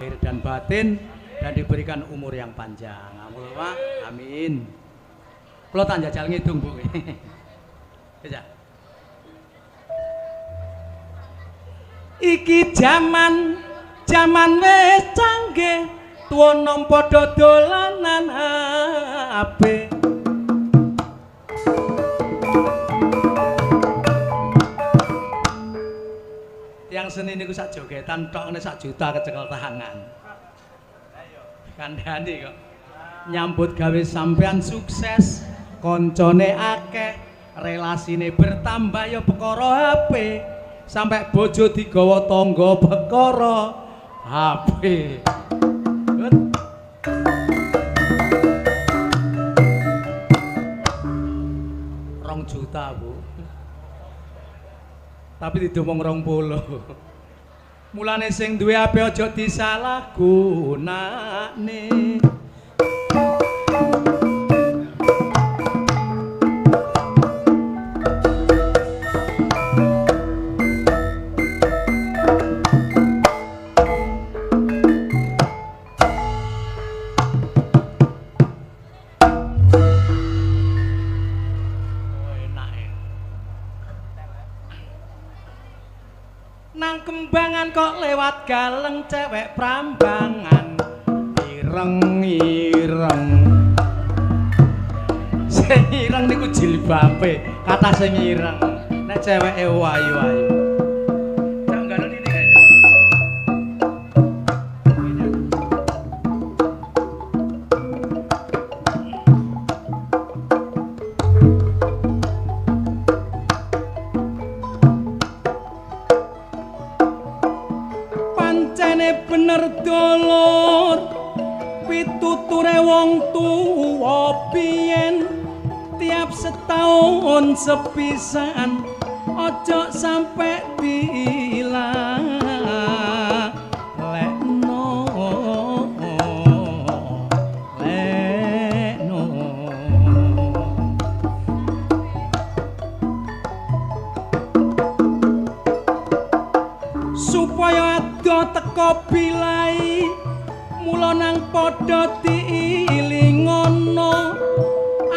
dan batin dan diberikan umur yang panjang. Amin. Kula tak njajal ngidung, Bu. Ya. Iki jaman wis canggih, tuwa nom padha dolanan HP. Tiang seni niku sak jogetan tok nek sak juta kecekel tangan. Kandhani kok. Nyambut gawe sampean sukses, koncone akeh, relasine bertambah ya perkara HP. Sampai bojo digawa tangga perkara HP. Rong juta, Bu. Tapi didomong 20. Mulane sing duwe HP aja disalahgunakne. Nang kembangan kok lewat galeng cewek prambangan ireng sing ireng niku jilbabe kata sing ireng nek ceweke wayu-wayu tak galon ini kayaknya bener dolor pituture wong tuwa biyen tiap setahun sepisan ojo sampe diilang lekno supaya teko bilai mula nang padha diilingono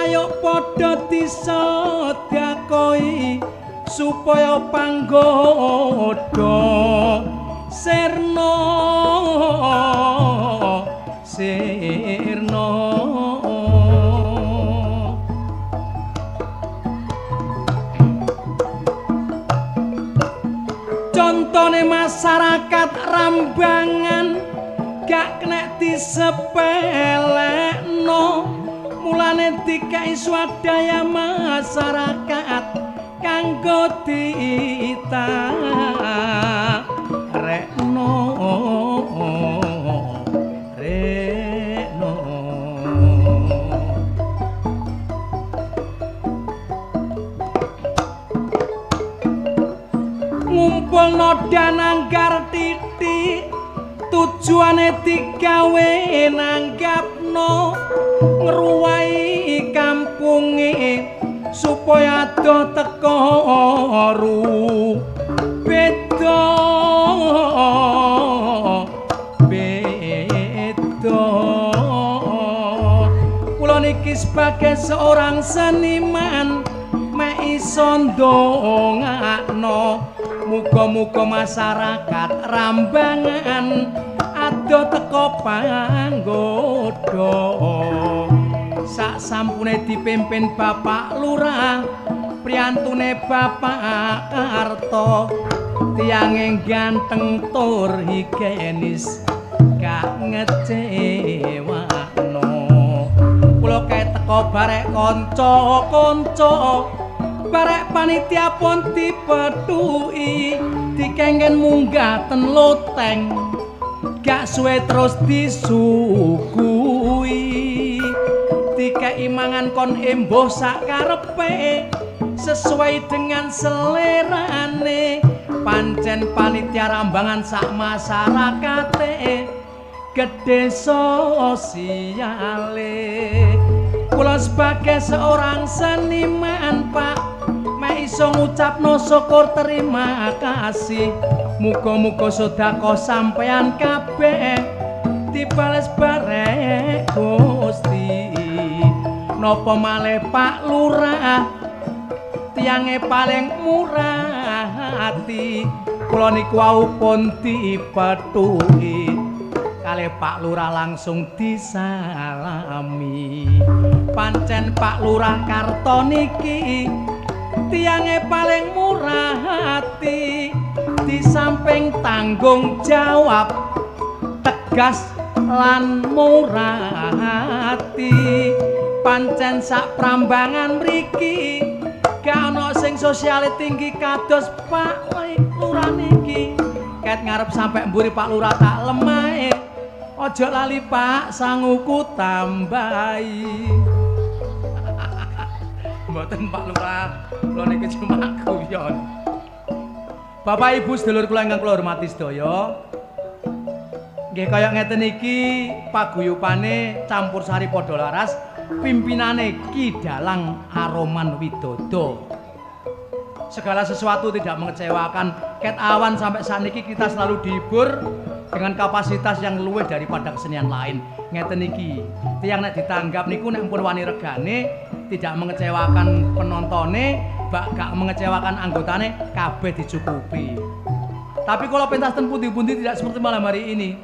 ayo padha disedakoi supaya panggoda sirna contone masyarakat Rambangan gak kena disepelekno mulane dikai swadaya masyarakat kanggo ditarekno ngumpulno dananggar titik tujuane digawe nanggapno ngruwahi kampunge supaya do teko beda kula niki sebagai seorang seniman mek iso ndongakno muga-muga masyarakat Rambangan ado teko panggoda sak sampune dipimpin Bapak Lurah priyantune Bapak Karto tiange ganteng tur higienis gak ngecewakno kula kae teko barek kanca-kanca barek panitia pun dipethuki dikengken munggah ten loteng gak suwe terus disuguhi dikai mangan kon embuh sakarepe sesuai dengan selerane pancen panitia Rambangan sak masyarakate gede sosiale kula sebagai seorang seniman Pak mek iso ngucapno syukur terima kasih muga-muga sedekah sampean kabeh bales barek Gusti napa malih Pak Lurah tiyange paling murah hati kula niku wau pun dipethuki kalih Pak Lurah langsung disalami pancen Pak Lurah Karto niki tiyange paling murah hati di samping tanggung jawab tegas lan murah hati pancen sak prambangan mriki gak ana sing sosiale tinggi kados Pak Lurah niki ket ngarep sampe mburi Pak Lurah tak lemahe aja lali Pak sanguku tambahi mboten Pak Lurah kula niki cuma guyon Bapak Ibu sedulur kula ingkang kula hormati sedaya nggih kaya ngeten iki paguyupane Campursari Padha Laras pimpinane Ki Dalang Aroman Widodo. Segala sesuatu tidak mengecewakan. Ket awan sampai saat ini kita selalu dihibur dengan kapasitas yang luwih daripada kesenian lain. Ngeten iki. Tiyang nek ditanggap niku nek pun wani regane tidak mengecewakan penontonnya, gak mengecewakan anggotane, kabeh dicukupi. Tapi kalau pentas ten pundi-pundi tidak seperti malam hari ini.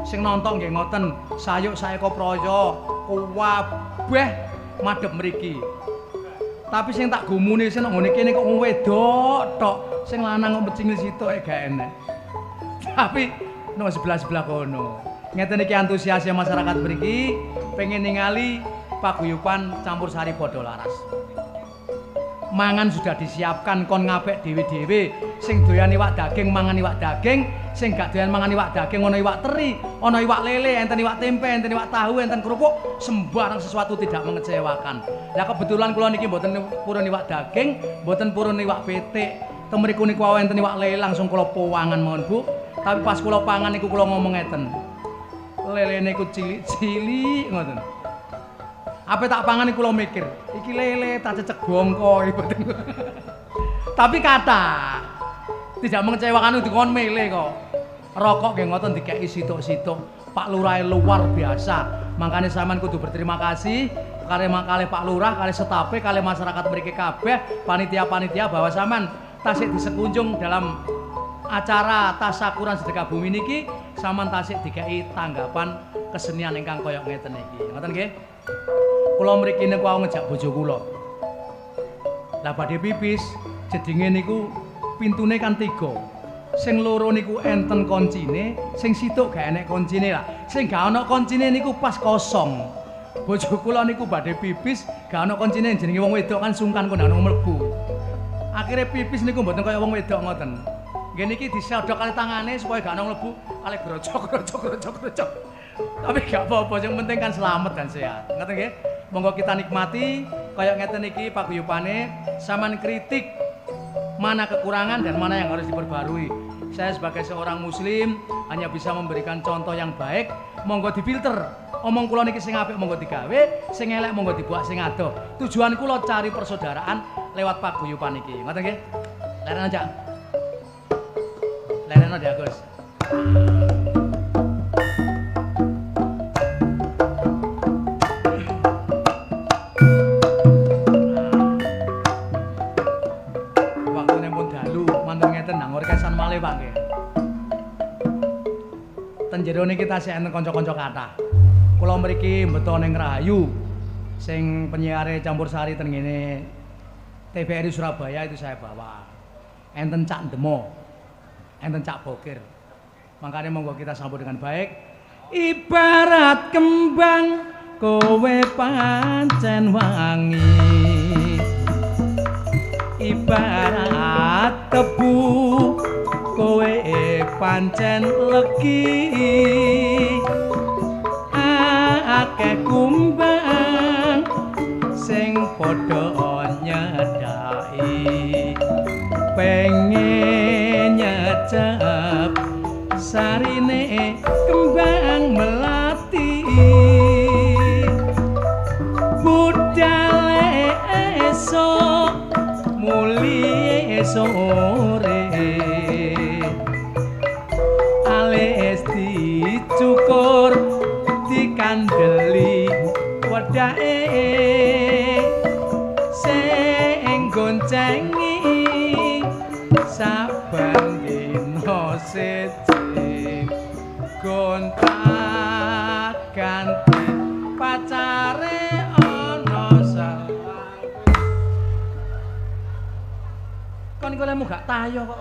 Sing nonton nggih ngoten, sayuk saeka praya kabeh madhep mriki. Tapi sing tak gumune sing nang ngene kene kok wedok tok, sing lanang kok mecingil sitoke gak enek. Tapi nang sebelah-sebelah kono. Ngeten iki antusiasnya masyarakat mriki pengen ningali paguyuban Campursari Padha Laras. Mangan sudah disiapkan kon ngapik dhewe-dhewe sing doyan iwak daging mangan iwak daging sing gak doyan mangan iwak daging ana iwak teri ana iwak lele enten iwak tempe enten iwak tahu enten kerupuk sembarang sesuatu tidak mengecewakan lah kebetulan kula niki mboten purun iwak daging mboten purun iwak petik temriku niku enten iwak lele langsung kula powangan mohon Bu tapi pas kula pangan niku kula ngomong ngeten lelene iku cilik-cilik ngoten apa tak pangan iku kula mikir, iki lele tak cecek bongko ibaten. Tapi kata tidak mengecewakan dikon mele kok. Rokok nggih ngoten dikeki situk-situk. Pak Lurah luar biasa. Makanya sampean kudu berterima kasih kalih Pak Lurah, kalih staf, kalih masyarakat mriki kabeh, panitia-panitia bahwa sampean tasik disekunjung dalam acara tasakuran sedekah bumi niki sampean tasik dikeki tanggapan kesenian ingkang kaya ngeten iki. Ngoten nggih? Kula mriki niku wau ngejak bojo kula. Lah badhe pipis, jedinge niku pintune kan 3. Sing loro niku enten koncine, sing situk gak enek koncine lah. Sing gak ana koncine niku pas kosong. Bojo kula niku badhe pipis, gak ana koncine jenenge wong wedok kan sungkan kok ndak mlebu. Akhire pipis niku mboten kaya wong wedok ngoten. Nggih niki disodok kali tangane supaya gak ana mlebu, kali grojok. Tapi gak apa-apa, yang penting kan selamat dan sehat. Ngerti nggih? Monggo kita nikmati kaya ngeten iki paguyupane, sampean kritik mana kekurangan dan mana yang harus diperbarui. Saya sebagai seorang muslim hanya bisa memberikan contoh yang baik, monggo difilter. Omong kula niki sing apik monggo digawe, sing elek monggo dibuat sing adoh. Tujuan kula cari persaudaraan lewat paguyuban iki. Ngoten nggih? Leren aja. Leren aja, Gus. Pak nggih. Ten jero niki tasih enten kanca-kanca kathah. Kula mriki mbeta ning Rahayu sing penyiare Campursari ten ngene TVRI Surabaya itu saya bawa. Enten Cak Demo, enten Cak Bokir. Makanya monggo kita sambut dengan baik. Ibarat kembang kowe pancen wangi. Ibarat tebu kowe pancen legi akeh kumbang sing padha nyedhaki pengen nyecep sarine kembang melati budale esok muli sore ales dicukur kandeli wedake sing goncengi saben dina siji gonta ganti pacare ana sawang kon iku lemu gak tayo kok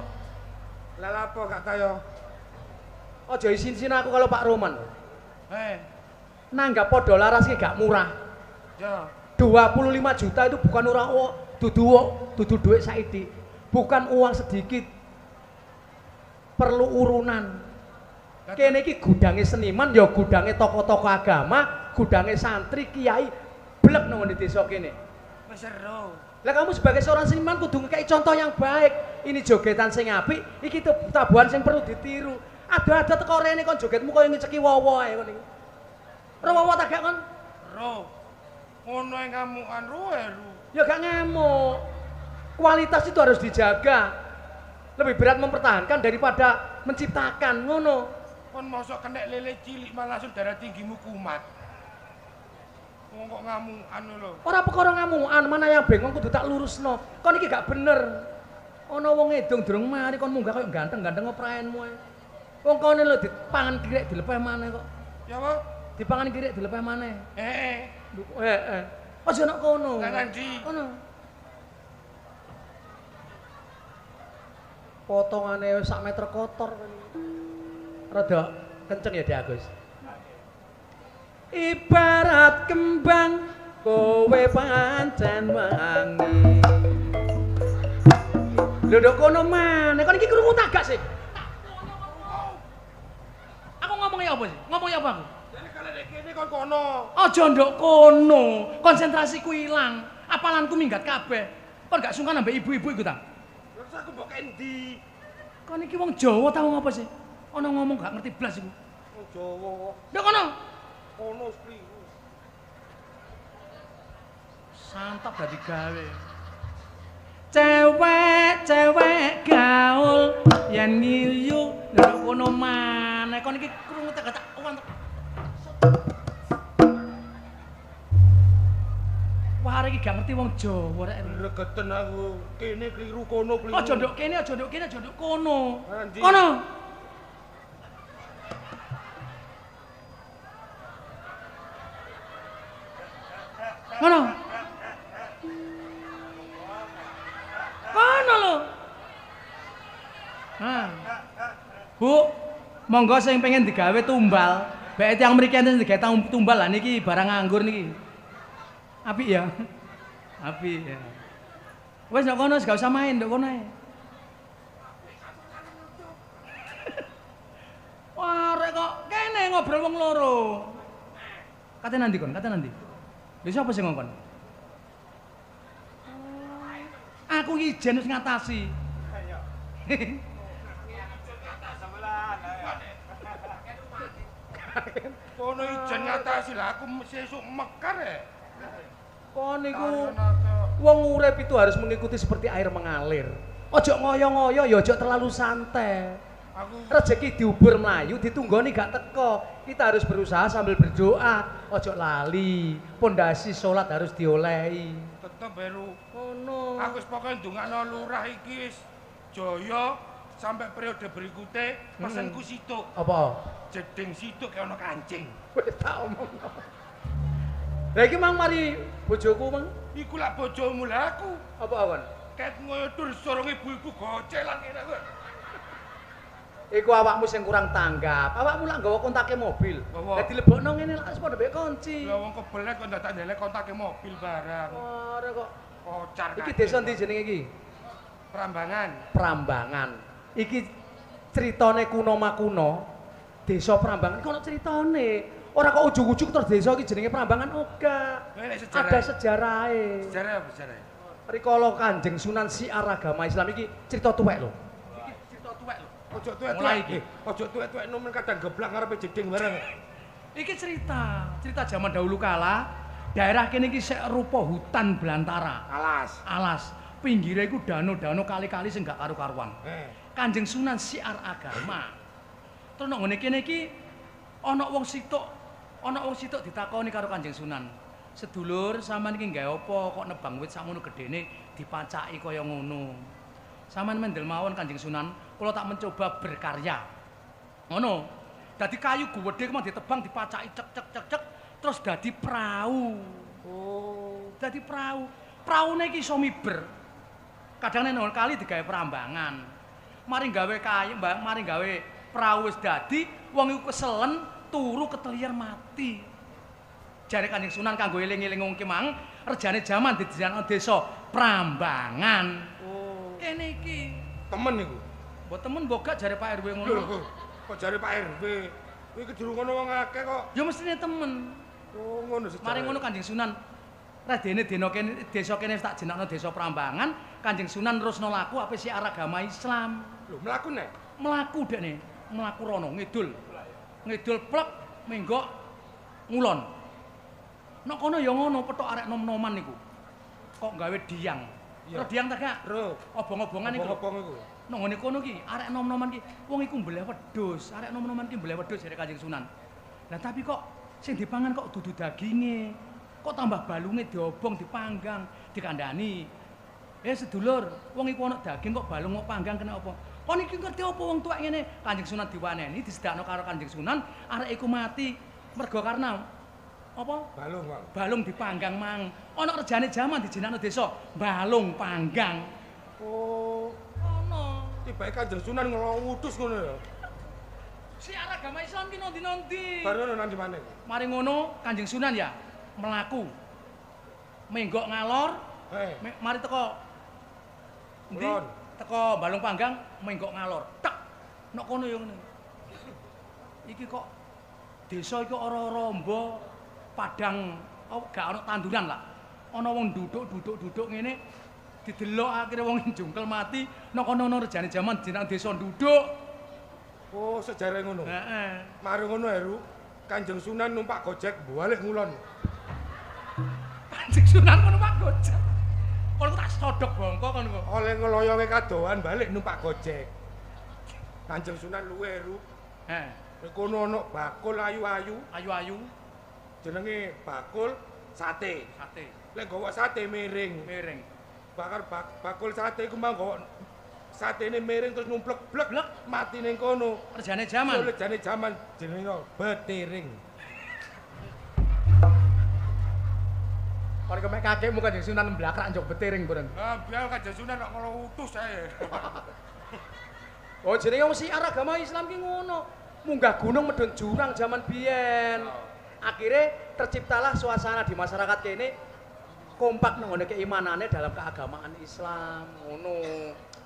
Lah apa gak tayo? aja isin-isin aku kalau Pak Roman nanggap podo laras ki gak murah Ya. 25 juta itu bukan orang dudu duit saiki bukan uang sedikit perlu urunan kene iki gudange seniman ya gudange tokoh-tokoh agama gudange santri kiai blek nang desa kene Wis seru. lah kamu sebagai seorang seniman kudu ngekei contoh yang baik ini jogetan sing apik iki tabuhan sing perlu ditiru ada teko rene kon jogetmu koyo ngeceki wowo ae kon iki ora wowo tak gak kon Ro. Ngono yang ngamukan ru. ya gak ngamuk kualitas itu harus dijaga lebih berat mempertahankan daripada menciptakan ngono Kon mosok kena lele cilik malah langsung darah tinggimu kumat. Wong kok ngamukan lho. ora perkara ngamukan mana yang bengong kudu tak lurusno kon iki gak bener ana wong edong durung mari kon munggah koyo ganteng-ganteng praenmu ae wong kene lho dipangan kirek dilepeh maneh kok Ya apa? dipangan kirek dilepeh maneh Heeh. aja nek kono Nang ndi? kono potongane sak meter kotor kan rada kenceng ya Dik Agus ibarat kembang kowe pancen wangi lho ndok kono maneh kon iki krungu tak gak sih aku ngomongnya apa sih ngomongnya apa aku Jadi kalau dek kene kon kono. aja ndok kono konsentrasiku ilang apalanku minggat kabeh kon gak sungkan ambek ibu-ibu iku ta Terus aku mbok endi? kon iki wong Jawa tau ngapa sih ana ngomong gak ngerti blas iku Wong Jawa kok. ndok kono Kono spriku. santap dadi gawe cewek gaul yen ngiyu ndok kono maneh kon iki krungu tak wah iki gak ngerti wong Jawa rek Regeten aku. Kene kliru kono kliru. aja ndok kene aja ndok kene aja ndok kono Nanti. kono kono kono lho nah Bu monggo sing pengen digawe tumbal bae tiyang mriki enten digawe tumbal lah niki barang nganggur niki apik ya apik ya wis ndok kono gak usah main ndok kono ae wah rek kok kene ngobrol wong loro kate nanti kon kate nanti lha sapa sing ngongkon aku iki ijen wis ngatasi Kono ijen ngatasi lah aku sesuk mekar ya. kon niku wong urip itu harus mengikuti seperti air mengalir ojo ngoyo-ngoyo ya ojo terlalu santai Aku rezeki diubur melayu ditunggoni gak teko kita harus berusaha sambil berdoa ojo lali pondasi sholat harus diolehi tetep baru. ngono Aku wis pokoke ndongakno lurah iki wis jaya sampai periode berikutnya pesenku situk. apa Jeding situk kayak ono kancing. wis tak omong lha iki mang mari bojoku mang Iku lak bojomu lah aku. apa awan Ket ngoyor sorong ibu-ibu gocelan kene kowe. iku awakmu sing kurang tanggap awakmu lak nggawa kontake mobil Apa? lah dilebokno ngene lak padha mbek kunci Ya wong kebelet kok ndak ndelek kontake mobil barang. ora kok Kocar iki kabeh. desa ndi jenenge iki Prambangan. Prambangan iki critane kuno makuno desa Prambangan iki ono critane ora kok ujug-ujug terus desa iki jenenge Prambangan ora Kowe nek sejarah. ada sejarahe Sejarah apa sejarah? rikala Kanjeng Sunan Syiar agama Islam iki cerita tuwek lho Iki cerita tuwek lho. Ojo tuwek-tuwek Mulai iki. Ojo tuwek-tuwek nomen kadang geblak ngarepe jeding bareng. iki cerita zaman dahulu kala daerah kene iki sek rupa hutan belantara alas pinggire iku danau-danau kali-kali sing gak karu-karuan Kanjeng Sunan Syiar agama terus nang ngene kene iki ana wong situk ana wong situk ditakoni karo Kanjeng Sunan. Sedulur, sampean iki gawe apa kok nebang wit sakmono gedene dipacaki kaya ngono. Sampean mendel mawon Kanjeng Sunan, kula tak mencoba berkarya. Ngono. Dadi kayu gede kemang ditebang dipacaki cek cek cek cek terus dadi prau. Oh, dadi prau. Praune iki iso miber. Kadang nek kali digawe perambangan. Mari gawe kayu, mari gawe prau wis dadi, wong iku keselen turu ketelier mati. Jare Kanjeng Sunan kanggo eling-eling wong ki mang, rejane jaman dijenengan desa Prambangan. Oh, kene iki. Temen niku. Mbok temen mbok gak jare Pak RW ngono. Kok jare Pak RW? Kuwi kedurung ngono wong akeh kok. Ya mestine temen. Oh, ngono secara. Mari ngono Kanjeng Sunan. Radene desa kene tak jenengno desa Prambangan, Kanjeng Sunan terusno laku apa siar agama Islam. Lho, mlaku nek. Mlaku dekne, mlaku rono ngidul. Ngidul plek menggok ngulon. Nek kono ya ngono petok arek nom-noman niku. Kok gawe diang. Ro diang ta gak? Ro. Obong-obongan iku. Obong iku. Nang ngene kono ki arek nom-noman ki wong iku mbleh wedhus. Arek nom-noman ki mbleh wedhus jare Kanjeng Sunan. Lah tapi kok sing dipangan kok dudu daginge. Kok tambah balunge diobong dipanggang, dikandani. Sedulur, wong iku ana daging kok balung kok panggang kena apa? Kon iki ngerti apa wong tuwek ngene? Kanjeng Sunan diwaneni disedakno karo Kanjeng Sunan, arek iku mati mergo karena apa? Balung, Bang. Balung dipanggang mang. Ana rejane jaman dijenengno desa balung panggang. Oh, Ono. tibake Kanjeng Sunan ngelowutus ngono ya. Siar agama Islam ki nondi-nondi. Baru ono nang di maneh. Mari ngono Kanjeng Sunan ya melaku. Menggok ngalor, mari teko endi? Kulon. Teko balung panggang menggok ngalor. Tek. Nek kono ya ngene. Iki kok desa iki ora-ora mbo padang gak ana tanduran lah. Ana wong duduk ngene didelok akhire wong jungkel mati nek kono ana rejane jaman jeneng desa nduduk. Oh, sejarah ngono. Heeh. Mari ngono Heru, Kanjeng Sunan numpak Gojek balik ngulon. Kanjeng Sunan kono Pak Gojek. Kono tak sodok bongko kono kok. Oleh ngeloyonge kadoan balik numpak Gojek. Kanjeng Sunan luwe Heru. Heh, Kono ono bakul ayu-ayu, ayu-ayu jenenge bakul sate. sate, Lek gawa sate miring. miring. Bakar bakul sate iku mah gawa satene miring terus numplek blek Blek. mati ning kono. Rejane jaman. Lejane jaman jenenge betiring. Kon kemek kakekmu Kanjeng Sunan mblakrak njok betiring bareng. Ah, biar Kanjeng Sunan kok ngono utus ae. Oh, jenenge wong siar agama Islam ki ngono. Munggah gunung medun jurang jaman biyen. Akhirnya terciptalah suasana di masyarakat kene kompak nang ngene keimanane dalam keagamaan Islam. Ngono.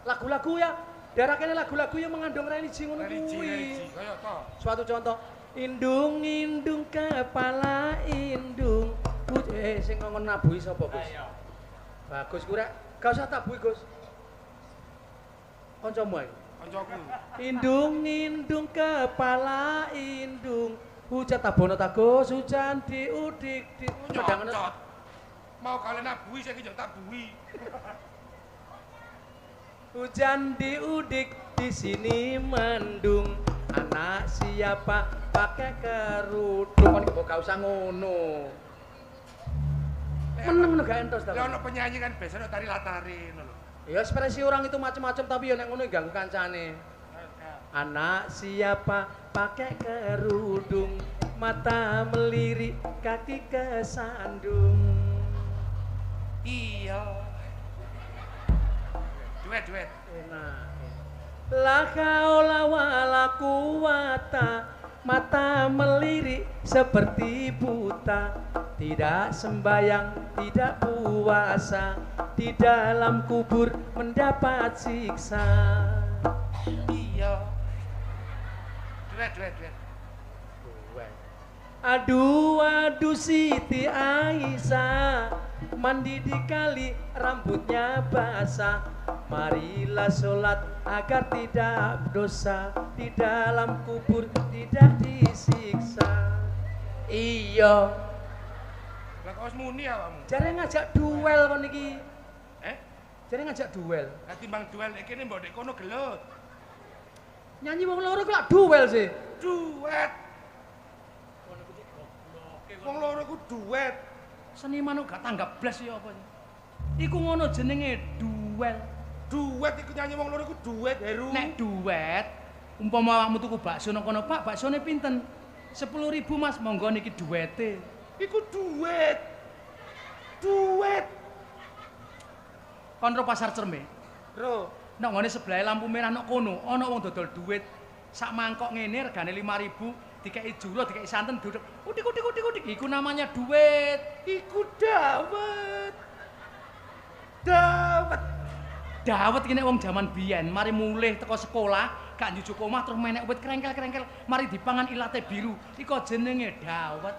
Lagu-lagu ya, daerah kene lagu-lagu yang mengandung religi ngono kuwi. Religi kaya to. Suatu contoh, indung kepala indung. Sing ngon nabuhi sapa, Gus? Bagus ku rek. Gak usah tabuhi, Gus. Kancamu ae. Kancaku. Indung kepala indung. Hujan tabono tagus, hujan diudik di. Nyocot. Mau kalian nabuhi saya ki yo tabuhi. Hujan diudik di sini mendung. Anak siapa pakai kerudung. Kon gak usah ngono. Meneng gak entos ta. Lah ono penyanyi kan biasanya tari latari ngono lho. Ya ekspresi orang itu macam-macam tapi ya nek ngono ganggu kancane. Anak siapa pakai kerudung, mata melirik, kaki kesandung. Iya. Duet. Enak. La haula wala quwata, mata melirik seperti buta, tidak sembayang, tidak puasa, di dalam kubur mendapat siksa. Iya. Duet. Aduh Siti Aisyah, mandi di kali rambutnya basah. Marilah sholat agar tidak dosa, di dalam kubur tidak disiksa. Iya. Lah kok wis muni awakmu? Jare ngajak duel kon iki. Jare ngajak duel. Lah timbang duel iki mbok ndek kono gelut. Nyanyi wong loro kok duel sih. Duet. duet. Seniman kok gak tanggap blas ya apa? Iku ngono jenenge duel. Duet iku nyanyi wong loro iku duet, Heru. Nek duet, umpama awakmu tuku bakso nang kono, Pak, baksone pinten? 10.000 Mas, monggo niki duete. Iku duet. Duet. Kon ro pasar Cerme. Ro, Nang ngene sebelah lampu merah nok kono, ana wong dodol duit. Sak mangkok ngene regane 5.000, dikeki juro, dikeki santen, duduk. Udik. Iku namanya duit. iku dawet. Dawet. Dawet ki nek wong jaman biyen, mari mulih teko sekolah, gak njujuk omah terus menek wit krengkel-krengkel, mari dipangan ilate biru. Iku jenenge dawet.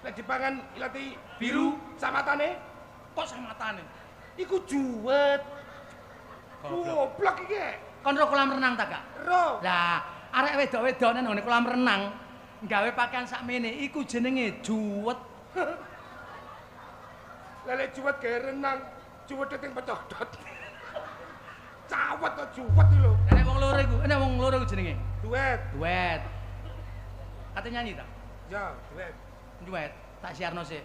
Nek dipangan ilati biru samatane, Kok samatane? iku juwet. Goblok. Goblok iki. Kon ro kolam renang ta, Kak? Ro, Lah, arek wedok-wedok nang ngene kolam renang gawe pakaian sakmene iku jenenge juwet. lele juwet gawe renang, juwet ting pecodot. Cawet to juwet iki lho. Nek wong loro iku jenenge Duet. duet. Kate nyanyi ta? Ya, duet. Duet, tak siarno sih.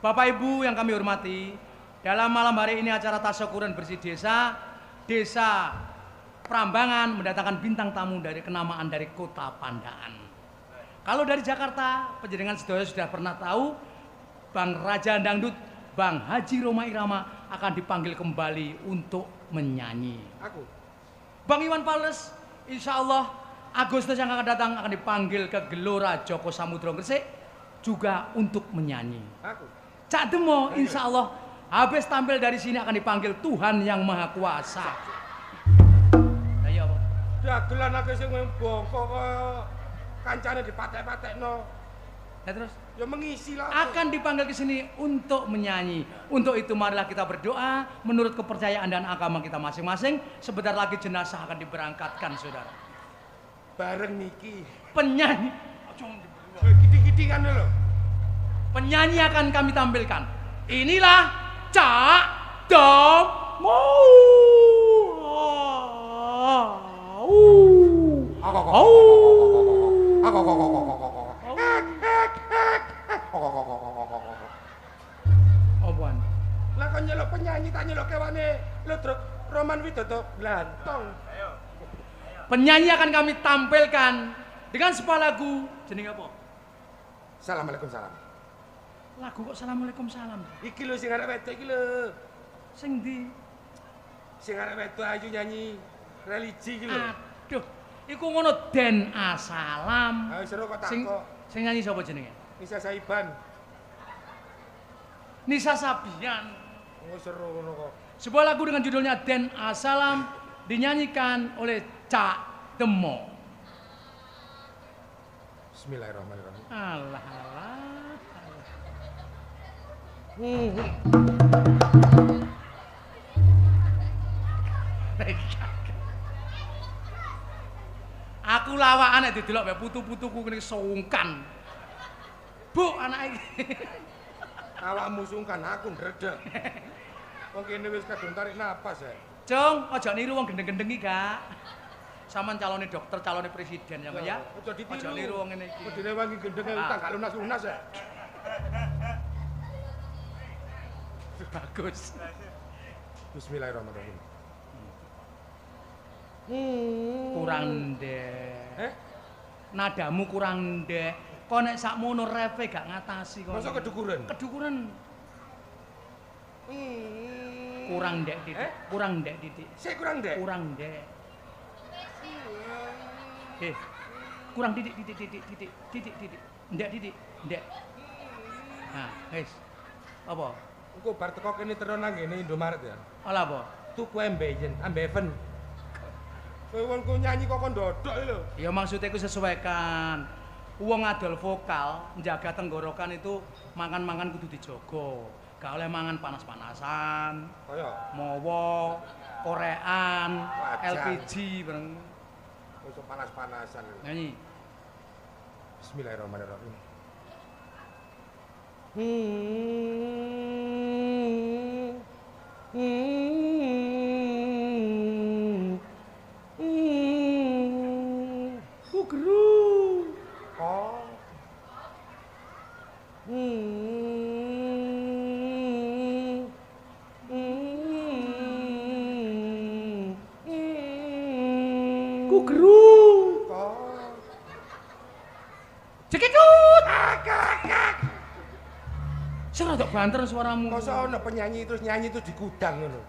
Bapak Ibu yang kami hormati, dalam malam hari ini acara tasyakuran bersih desa Prambangan mendatangkan bintang tamu dari kenamaan dari Kota Pandaan. Kalau dari Jakarta, penjenengan sedaya sudah pernah tahu Bang Raja Dangdut, Bang Haji Roma Irama akan dipanggil kembali untuk menyanyi. Aku. Bang Iwan Fals, insya Allah Agustus yang akan datang akan dipanggil ke Gelora Joko Samudro Gresik juga untuk menyanyi. Aku. Cak Demo, insya Allah habis tampil dari sini akan dipanggil Tuhan yang Maha Kuasa. Nah, iya apa? Dagelan aku sing bongko kaya kancane dipatek-patekno. Nah, terus Ya mengisi lah. akan dipanggil ke sini untuk menyanyi. Untuk itu marilah kita berdoa menurut kepercayaan dan agama kita masing-masing. Sebentar lagi jenazah akan diberangkatkan, saudara. Bareng niki. Penyanyi, Giting-gitingan lho. penyanyi akan kami tampilkan. Inilah Cak Demo. Apaan? Lah kon nyeluk penyanyi tak nyeluk kewane. Lho, Truk, Roman Widodo Blantong. Penyanyi akan kami tampilkan dengan sebuah lagu. Jenenge apa? Assalamualaikum salam. Lagu kok Assalamualaikum salam. Iki lho sing arek wedok iki lho. Sing ndi? Sing arek wedok ayu nyanyi religi iki lho. Aduh, iku ngono Den Asalam. Ha seru kok Sing takok. sing nyanyi sapa jenenge? Nisa Saiban. Nisa Sabian. Oh seru ngono kok. Sebuah lagu dengan judulnya Den Asalam dinyanyikan oleh Cak Demo. Bismillahirrahmanirrahim. Alah alah. Aku lawakan nek didelok mbek putu-putuku kene sungkan. Bu anak iki. Awakmu sungkan aku ndredeg. Wong kene wis kadung tarik napas ya. Jong, aja niru wong gendeng-gendeng iki, Kak. Saman calone dokter, calone presiden ya, ya. Aja ditiru. Aja niru wong ngene iki. Kudune wangi gendenge utang gak lunas-lunas ya. Bagus. Bismillahirrahmanirrahim. Kurang ndek. Eh? Nadamu kurang ndek. Kok nek sakmono refe gak ngatasi kok. Masa kedukuran? Kedukuran. Kurang ndek titik. Kurang ndek titik. Sik kurang dek. Kurang ndek. Kurang titik. Ndek titik. Ndek. Nah, wis. Apa? Engko bar teko kene terus nang ngene Indomaret ya. Ola apa? Tuku ambeien, ambeven. Kowe wong nyanyi kok ndodok lho. Ya maksudnya itu sesuaikan. Wong adol vokal, menjaga tenggorokan itu mangan-mangan kudu dijogo. Gak oleh mangan panas-panasan. Kaya Mowo, korean, Wajar. LPG bareng. wis panas-panasan. Nyanyi. Bismillahirrahmanirrahim. Guru. Oh. Iku geru. Kok. Cekitut. Kakak. Sing rada banter suaramu. Masa ana penyanyi terus nyanyi terus digudang ngono.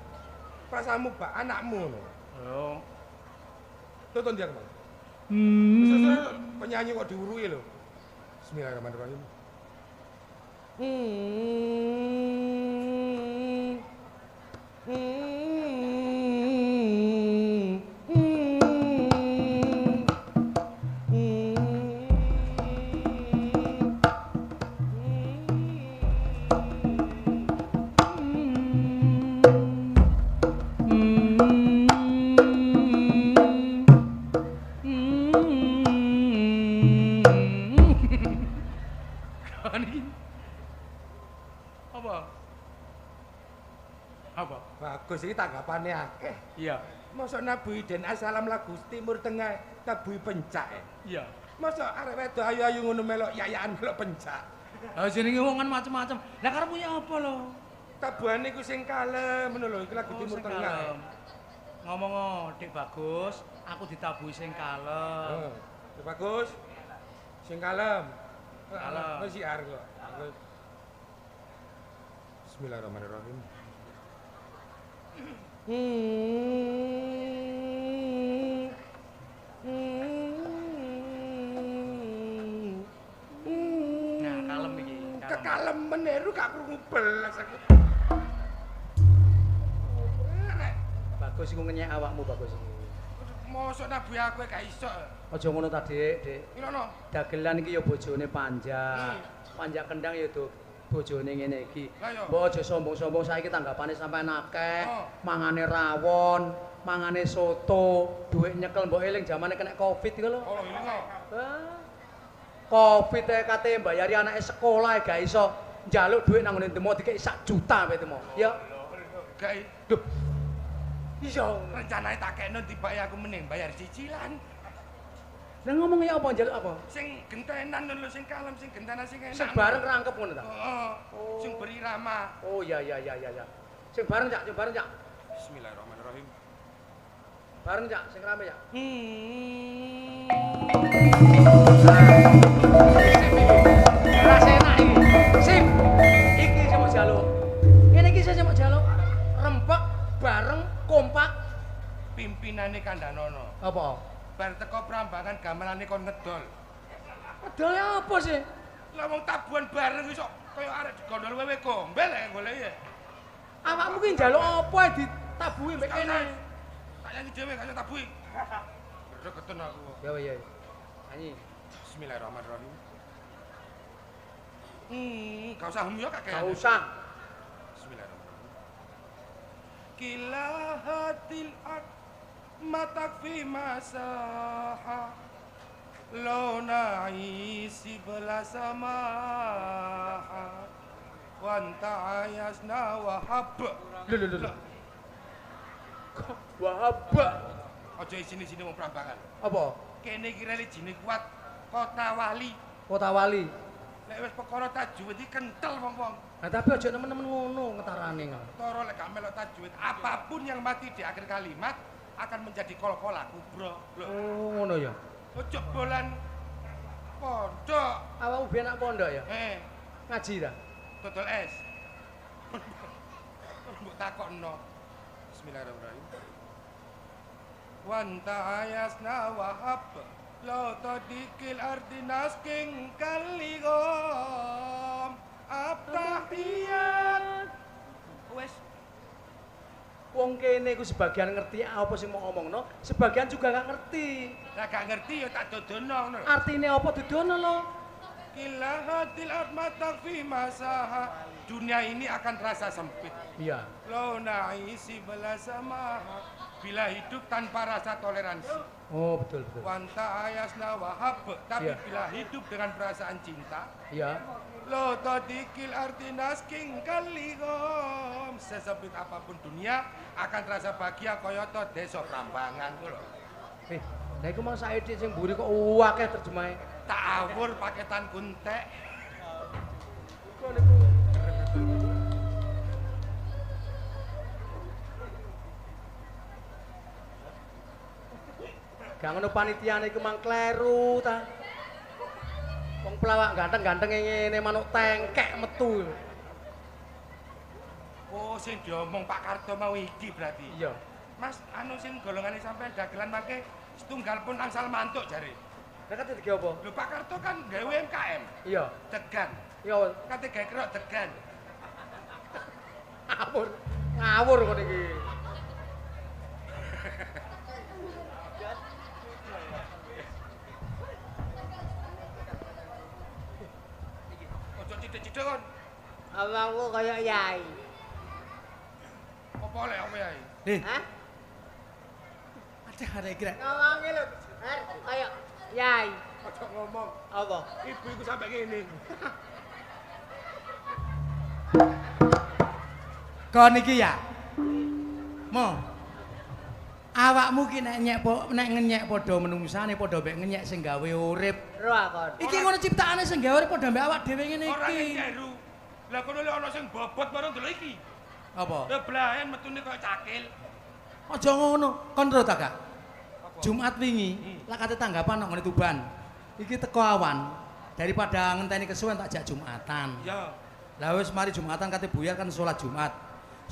Prasamu, Pak, anakmu ngono. Yo. Tonton dia kemana? Terus penyanyi kok diurui lho. Bismillahirrahmanirrahim. Apa? Bagus iki tanggapane akeh. Iya. Masa Nabi Den Assalam lagu Timur Tengah tabuhi pencak. Iya. Masa arek wedok ayu-ayu ngono melok yayaan melok pencak. Lah jenenge wong kan macam-macam. Lah karepmu ya apa lho? Tabuhane iku sing kalem ngono lho, iku lagu Timur Tengah. Ngomong Dik Bagus, aku ditabuhi sing kalem. Bagus. Sing kalem. Kalem. Wis siar kok. Bismillahirrahmanirrahim. Nah, kalem iki. Kekalem meneru gak krungu belas aku. Bagus iku ngenyek awakmu Bagus iki. Mosok nabi aku gak iso. Aja ngono ta, Dik, Dik. Ngono. Dagelan iki ya bojone panjang. Panjang kendang ya tuh bojone ngene iki. Lah ya. Mbok aja sombong-sombong saiki tanggapane sampean akeh. Oh. Mangane rawon, mangane soto, duit nyekel mbok eling jamane kena Covid iku lho. Oh, ini kok. Covid e kate mbayari anake sekolah gak iso njaluk duit nang ngene Temo dikek 1 juta wae Temo. Ya. Gak Duh. Iso. rencanane tak kekno tibake aku mending bayar cicilan. Lah ngomong ya apa njaluk apa? Sing gentenan lho sing kalem sing gentenan sing enak. Sing bareng rangkep ngono ta? Heeh. Sing berirama. Oh ya. Sing bareng Cak, Bismillahirrahmanirrahim. Bareng Cak, sing rame Cak. Rasa enak iki. Sip. Iki sing mau jaluk. Ngene iki sing mau jaluk. Rempek bareng kompak. Pimpinane Kandhanono. Apa? Bar teko Prambanan gamelane kon ngedol. Pedole apa sih? Lah wong tabuhan bareng iso kaya arek digondol wewe gombel ya golek ya. Awakmu ki njaluk apa ditabuhi mbek kene? Tak nyanyi dhewe gak iso tabuhi. Gregeten aku. Ya. Nyanyi. Bismillahirrahmanirrahim. Gak usah hum ya kakek. Gak usah. Bismillahirrahmanirrahim. Kilahatil ard matak fi masaha lo naisi bela samaha wanta ayasna wahab. Lho. Wahab. Aja isine-isine wong Prambanan. Apa? Kene iki religine kuat kota wali. Kota Wali. Lek wis perkara tajwid iki kentel wong-wong. Nah, tapi aja nemen-nemen ngono ngetarane ngono. Toro lek gak melok tajwid, apapun yang mati di akhir kalimat akan menjadi kol-kola kubro. Lho, Oh, ngono ya. ojo bolan pondok. Awakmu biyen nak pondok ya? Ngaji ta? dodol es. Mbok takokno. Bismillahirrahmanirrahim. Wanta ayasna wahab lo tadikil ardi nasking kaligom abtahiyat. Wes Wong kene iku sebagian ngerti apa sing mau ngomongno, sebagian juga gak ngerti. lah gak ngerti ya tak dodono ngono. Artine apa dudono lo? Kilahatil ard matak fi masaha. Dunia ini akan terasa sempit. Iya. Lo naisi bela sama bila hidup tanpa rasa toleransi. Oh, betul. Wanta ayasna wahab, tapi Iya. bila hidup dengan perasaan cinta, Iya. lo tadikil artinas king kaligom. Sesempit apapun dunia akan terasa bahagia koyoto desa Prambanan lho. Lah iku mang saiki sing mburi kok akeh terjemahe. Tak awur paketan kuntek. Gak ngono panitiane iku mang kleru ta. Wong pelawak ganteng-ganteng ngene manuk tengkek metu. Oh, sing diomong Pak Karto mau iki berarti. Iya. Mas, anu sing golongane sampean dagelan mangke setunggal pun angsal mantuk jare. Lah kate iki apa? Lho Pak Karto kan gawe UMKM. Iya. Degan. Iya. Kate gawe kerok degan. Ngawur. Ngawur kok iki. Ojo cithik-cithik kon. Abangku kaya yai. Apa lek apa ya? Nih, Hah? ada hari kira. Ngomongin lho, Her, kaya yai. Ojo ngomong. Apa? Ibu iku sampe ngene. Kon iki ya. Mo. Awakmu ki nek ngenyek padha menungsane padha mek ngenyek sing gawe urip. Ro akon. Iki ngono ciptaane sing gawe urip padha mek awak dhewe ngene Ora iki. ngeru. Lah kono lek ana sing bobot bareng delok iki. Apa? Lah blahen metune kaya cakil. Aja ngono. Kon ro ta gak? Apa? Jumat wingi lak kate tanggapan nang ngene Tuban. Iki teko awan. Daripada ngenteni kesuwen tak jak Jumatan. Ya. Lah wis mari Jumatan kate buyar kan salat Jumat.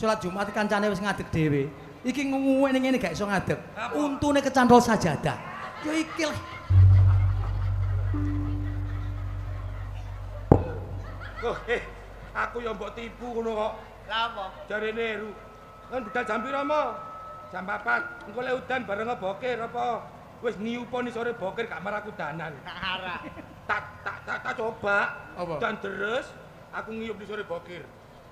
Salat Jumat kancane wis ngadeg dhewe. Iki nguwek ning ngene gak iso ngadeg. Apa? Untune kecantol sajadah. Ya iki lah. Oh, aku ya mbok tipu ngono kok. Lah apa? Jarene Ru. Kan budal jam pira mo? Jam 4. Engko lek udan bareng bokir apa? Wis niuponi sore bokir gak marah kudanan. Arah. Tak coba. Apa? Dan terus aku ngiyup di sore bokir.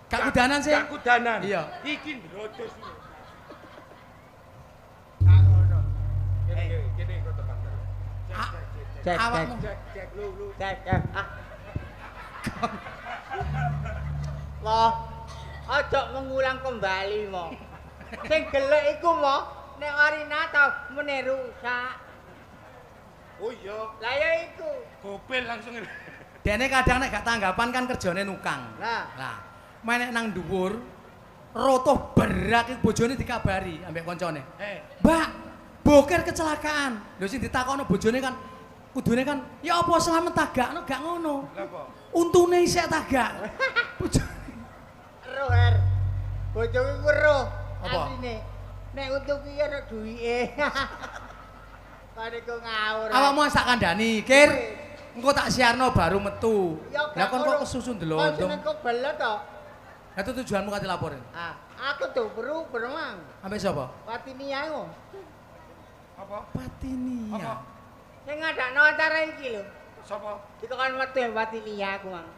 Gak kudanan sih. Gak kudanan. Iya. Iki ndrodos. Gak ngono. Gini kok tepak. Ah, Cek, awakmu. Cek lu. Cek, cek. Ah. Wah, aja mengulang kembali mo. Sing gelek iku mo, nek arina ta mene rusak. Oh iya. Lah ya iku. Gopel langsung. Dene kadang nek gak tanggapan kan kerjane nukang. Lah. Lah, menek nang dhuwur rotoh berak iki bojone dikabari ambek koncone. Mbak, bokir kecelakaan. Lho sing ditakono bojone kan kudune kan ya apa selamat tagakno gak ngono. Lah apa? Untune isih tagak. Bojone. Ero Her. Bojoku ku ero. Apa? Asline. Nek untuk iki ana duwike. Kare ku ngawur. Awakmu sak kandhani, Kir. Engko tak siarno baru metu. Ya, Lah kon ngono. kok kesusun Kok delondong. seneng kok belet to? Lah itu tujuanmu kate laporin. Ah, aku tuh beruang. Ambek sapa? Patinia iku. Apa? Patinia. Apa? Sing ngadakno acara iki lho. Sapa? Dikon metu Patinia aku mang.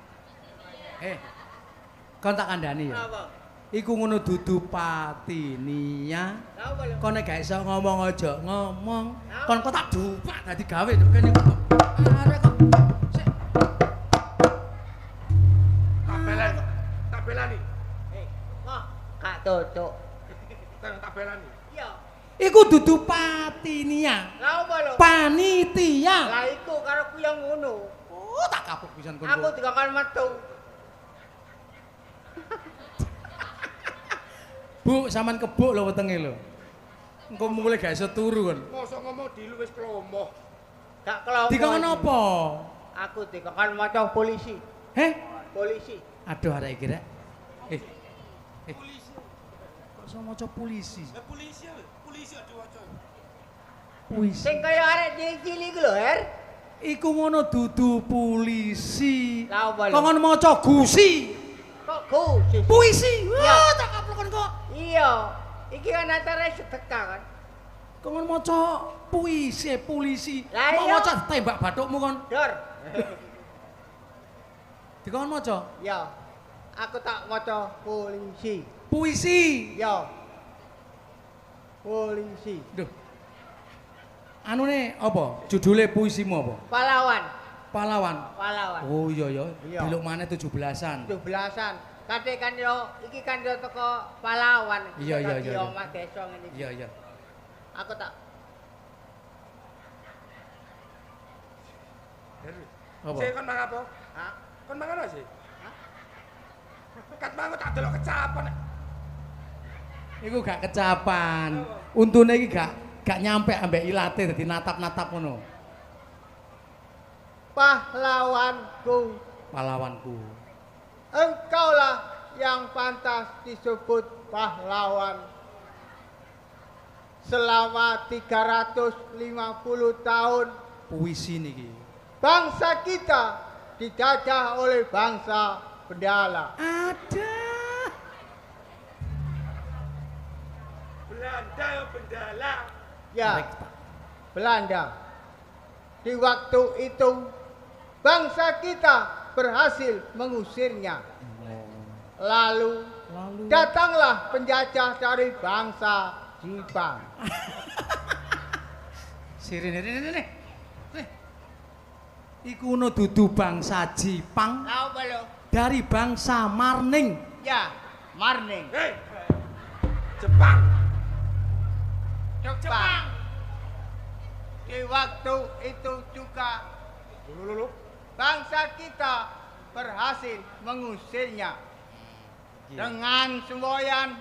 Kon tak kandhani ya. Apa? Iku ngono dudu Patinia. Lah apa lho? Kon nek gak iso ngomong aja ngomong. Kon kok tak dupak dadi gawe kene kok. Arek kok. Sik. Tabelani. Kok gak tutuk. Tabelani. Iya. Iku dudu Patinia. Lah apa lho? Panitia. Lah iku karo ku yang ngono. Oh, tak kapok pisan kon. Aku dikon metu. Bu, sampean kebuk lho wetenge lho. Engko mulai gak iso turu kon. Mosok ngomong dilu wis klomoh. Gak kelompok. Dikon apa? Aku dikon maca polisi. Heh? Polisi. Aduh arek iki rek. Polisi. Kok iso maca polisi? Lah polisi aja waca. Puisi. Sing kaya arek cilik-cilik iku lho, Her. Iku ngono dudu polisi. Lah apa lho? Kok ngono maca gusi. Kok gusi? Puisi. Ya. Wah, tak kaplokon kok. Iya. Iki kan antara sedekah kan. Kok ngono maca puisi, polisi. Lah Mau iya. maca tembak bathukmu kon. Dor. Dikon maca Ya. Aku tak maca polisi. puisi. Ya. Polisi. Duh. Anune apa? Judule puisimu apa? Pahlawan. Pahlawan. Pahlawan. Oh iya ya, Iya. diluk maneh 17-an. 17-an. Kate kan yo iki kan yo teko pahlawan. Iya, iya, Dadi iya, iya. omah desa ngene iki. Iya iya. Aku tak Apa? Sik kon mangan apa? Hah? Kon mangan apa sih? Kat mangan tak delok kecapan. Iku gak kecapan. Untune iki gak gak nyampe ambek ilate dadi natap-natap ngono. Pahlawanku, Pahlawanku. engkaulah yang pantas disebut pahlawan. Selama 350 tahun Puisi niki. bangsa kita dijajah oleh bangsa Bendala. Ada. Belanda ya Bendala. Ya, Korek, Pak. Belanda. Di waktu itu bangsa kita berhasil mengusirnya. Lalu datanglah penjajah dari bangsa Jepang. Sirene. Iku no dudu bangsa Jepang Tahu belum? dari bangsa Marning. Ya, Marning. Hei. Jepang. Jepang. Di waktu itu juga bangsa kita berhasil mengusirnya dengan semboyan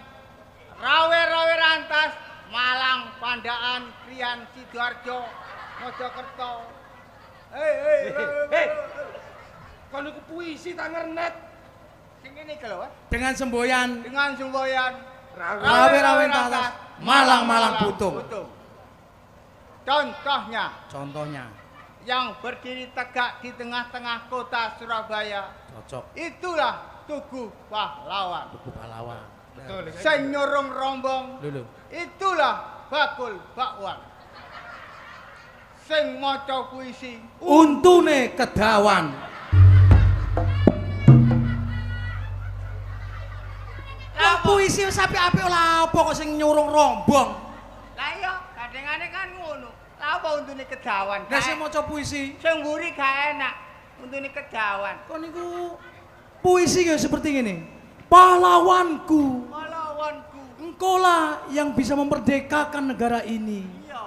rawe-rawe rantas Malang, Pandaan, Krian, Sidoarjo, Mojokerto. Hei. Kon iku puisi tak ngernet. Sing ini kalau Dengan semboyan dengan semboyan rawe-rawe rantas Malang-Malang Butung. Contohnya yang berdiri tegak di tengah-tengah kota Surabaya, Cocok. itulah Tugu Pahlawan. Tugu pahlawan. Betul. Senyorong rombong, Lulu. itulah Bakul Bakwan. Sing maca puisi, Untune kedawan. Lah puisi wis apik-apik lha apa kok sing nyurung rombong? lah iya, kadangane kan ngono. Lah apa untune kedawan? Lah sing maca puisi Sing mburi gak enak, untune kedawan. kok niku puisi ya seperti ini. Pahlawanku, Pahlawanku. engkaulah yang bisa memerdekakan negara ini. Iya.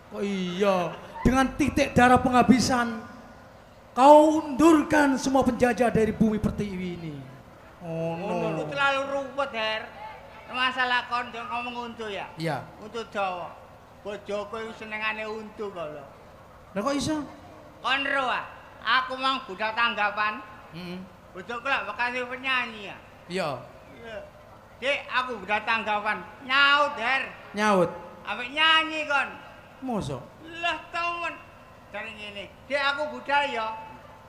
Oh iya, dengan titik darah penghabisan kau undurkan semua penjajah dari bumi pertiwi ini. Oh Itu no. terlalu ruwet, Her. Masalah kon jangan ngomong untu ya. Iya. Untu Jawa. Bojoku iku senengane untu kok lho. Lah kok iso? Kon ro ah, aku mang budal tanggapan. Heeh. Bojoku lah bekas penyanyi ya. Iya. Iya. Dek, aku budal tanggapan. Nyaut, Her. Nyaut. Ambek nyanyi kon. Mosok. Lah temen. Cari ngene. Dek aku budal ya.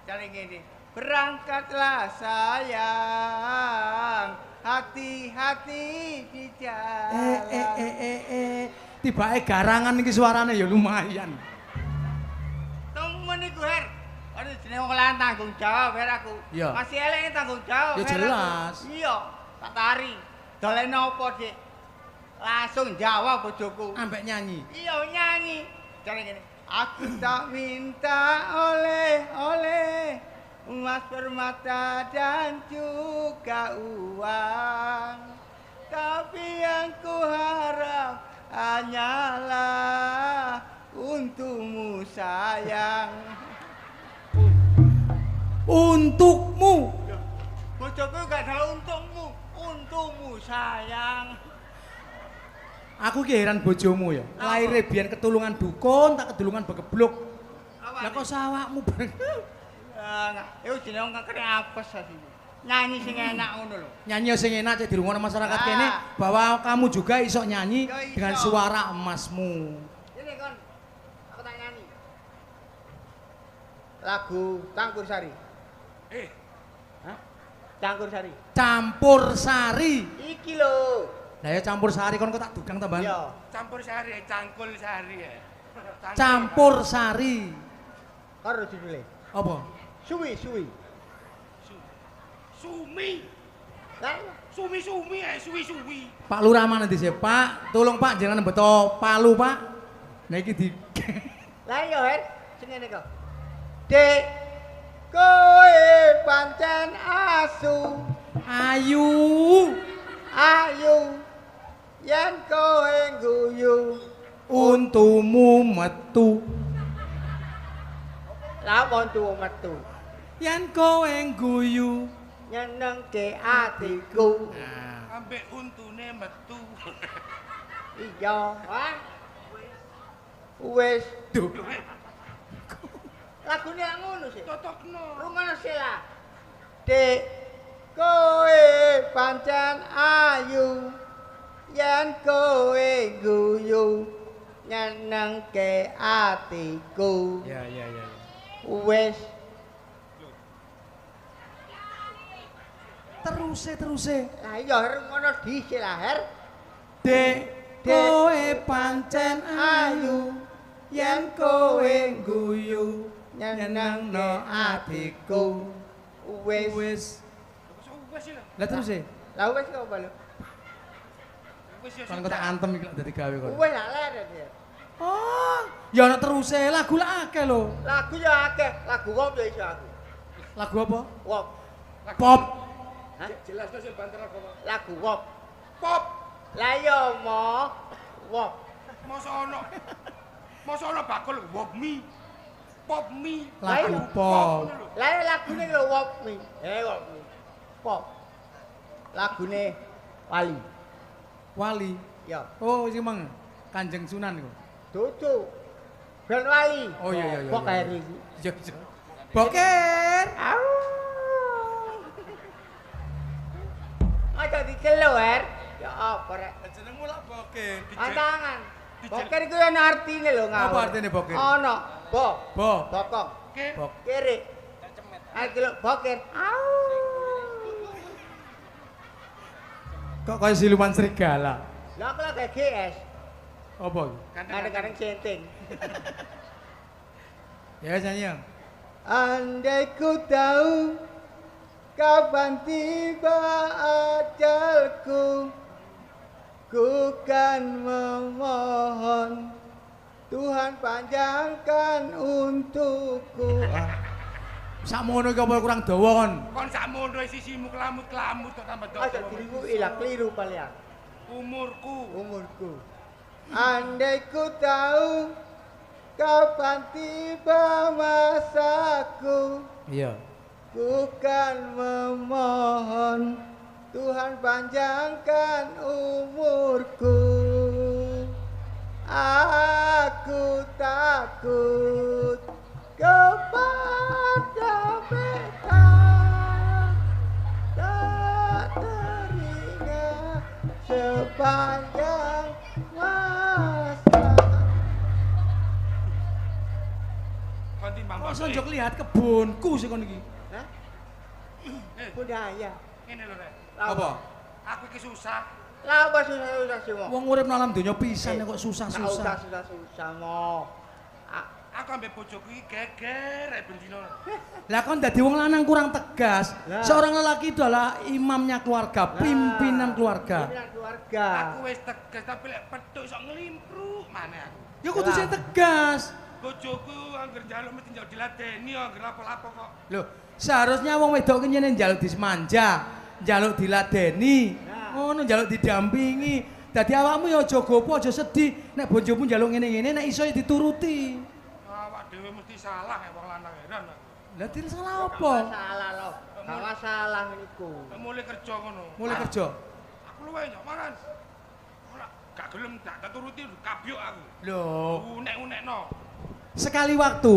Cari ngene. Berangkatlah sayang, hati-hati di jalan. Tibake garangan iki suarane ya lumayan. Temen iku, Her. Aduh, jenenge wong lanang tanggung jawab, Her aku. Iya. Masih elek ini tanggung jawab, Ya Her, aku. jelas. Iya, tak tari. Dolen opo, Dik? Langsung jawab bojoku. Ambek nyanyi. Iya, nyanyi. Cari ngene. Aku tak minta oleh-oleh emas, permata dan juga uang. Tapi yang ku harap hanyalah untukmu sayang. Untukmu. Bojoku gak ada untukmu sayang. Aku ki heran bojomu ya. Laire biyen ketulungan dukun, tak ketulungan begebluk. Lah kok sawakmu bareng. Itu jenenge wong kene apes asli. Nyanyi sing enak ngono lho. Nyanyi sing enak cek dirungokno masyarakat Ah. kene bahwa kamu juga iso nyanyi Ya iso. dengan suara emasmu. Ini kon, aku tak nyanyi. Lagu Cangkur Sari. Hah? Cangkur Sari. Campur sari. Iki lho. Lah ya campur sari kon kok tak dugang tambahan. Iya. Campur sari, cangkul sari ya. Campur sari. Karo judule. Apa? Suwi. Sumi. Lah, Sumi ya, suwi. Pak Lurah mana di sini? Pak, tolong Pak jangan beto palu Pak. Nah iki di. lah yo Her, sing ngene kok. Dek, kowe pancen asu. Ayu. Ayu yen kowe guyu. Untumu metu. Lah kontu metu. Yen kowe guyu. Nyenengke atiku. Nah, Ambek untune metu. Iya, Wah. Wis. Duh. Lagune lak ngono sih. Totokno. Rungono sih lah. Dik, kowe pancen ayu. Yen kowe guyu nyenengke atiku. Ya. Wis. Teruse. Lah iya rungono dhisik lah, Her. Dek, kowe pancen ayu. Yen kowe guyu nyenengno atiku. Wis. Wis. Wis lho. Lah teruse. Lah wis kok balo. Wis ya. Kan kok tak antem iki lak dadi gawe kok. Wis lah leren ya. Oh, ya ana teruse, lagu lak akeh lho. Lagu ya akeh, lagu wop ya iso aku. Lagu apa? Wop. Pop. Hah? Jelasno sing banter apa? Lagu wop. Pop. Lah iya mo wop. Masa ana bakul wop mi. Pop mi. Lagu pop. Lah iya lagune lho wop mi. Wop mi. Pop. Lagune Wali. Wali. Ya, Oh, sing mang Kanjeng Sunan iku. dudu. Ben Wali. Oh iya. Kok kaya iki. Iya. Boker. Au. Aja dikelo, Her. Ya apa rek? Jenengmu lak Boker. Antangan. Boker iku ana artine lho ngawur. Apa artine boker? Ana. Bo. Bo. Bokong. Bok. Kiri. Ayo lho boker. Au. Kok kaya siluman serigala? Lah aku lagi GS. Apa? Kadang-kadang centeng. Ya nyanyi ya. Andai ku tahu kapan tiba ajalku, ku kan memohon Tuhan panjangkan untukku. Sakmono iki apa kurang dawa kon? Kon sakmono sisimu kelamut-kelamut kok tambah Aja dawa. diriku ilang keliru palian. Umurku. Andai ku tahu kapan tiba masaku, Iya. ku kan memohon Tuhan panjangkan umurku. Aku takut kepada beta, tak teringat sepanjang masa. Kon timbang Kok bos. sonjok lihat kebunku sih kon iki. Hah? Budaya. Ngene lho rek. Apa? Aku iki susah. Lah apa susah-susah sih mo? Wong urip nang alam donya pisan kok Nggak susah-susah. usah susah mo. Aku ambek bojoku iki geger rek bendino. Lah kon dadi wong lanang kurang tegas. Lah. Seorang lelaki itu adalah imamnya keluarga, pimpinan keluarga. Pimpinan keluarga. Aku wis tegas tapi lek petuk iso nglimpruk maneh aku. Ya kudu sing tegas. Bojoku angger njaluk mesti njaluk diladeni angger lapo-lapo kok. Loh, seharusnya wong wedok ki nyene njaluk dismanja, njaluk diladeni, ngono njaluk didampingi. Dadi awakmu ya aja gopo, aja sedih. Nek bojomu njaluk ngene-ngene nek iso ya dituruti. Awak dhewe mesti salah ya wong lanang heran aku. Lah tidak salah Gak apa? masalah loh. Gak masalah niku. Nek mulai kerja ngono. Mulai kerja. Aku luwe nyok mangan. Ora gak gelem tak turuti kabyuk aku. Loh, Unek-unekno. sekali waktu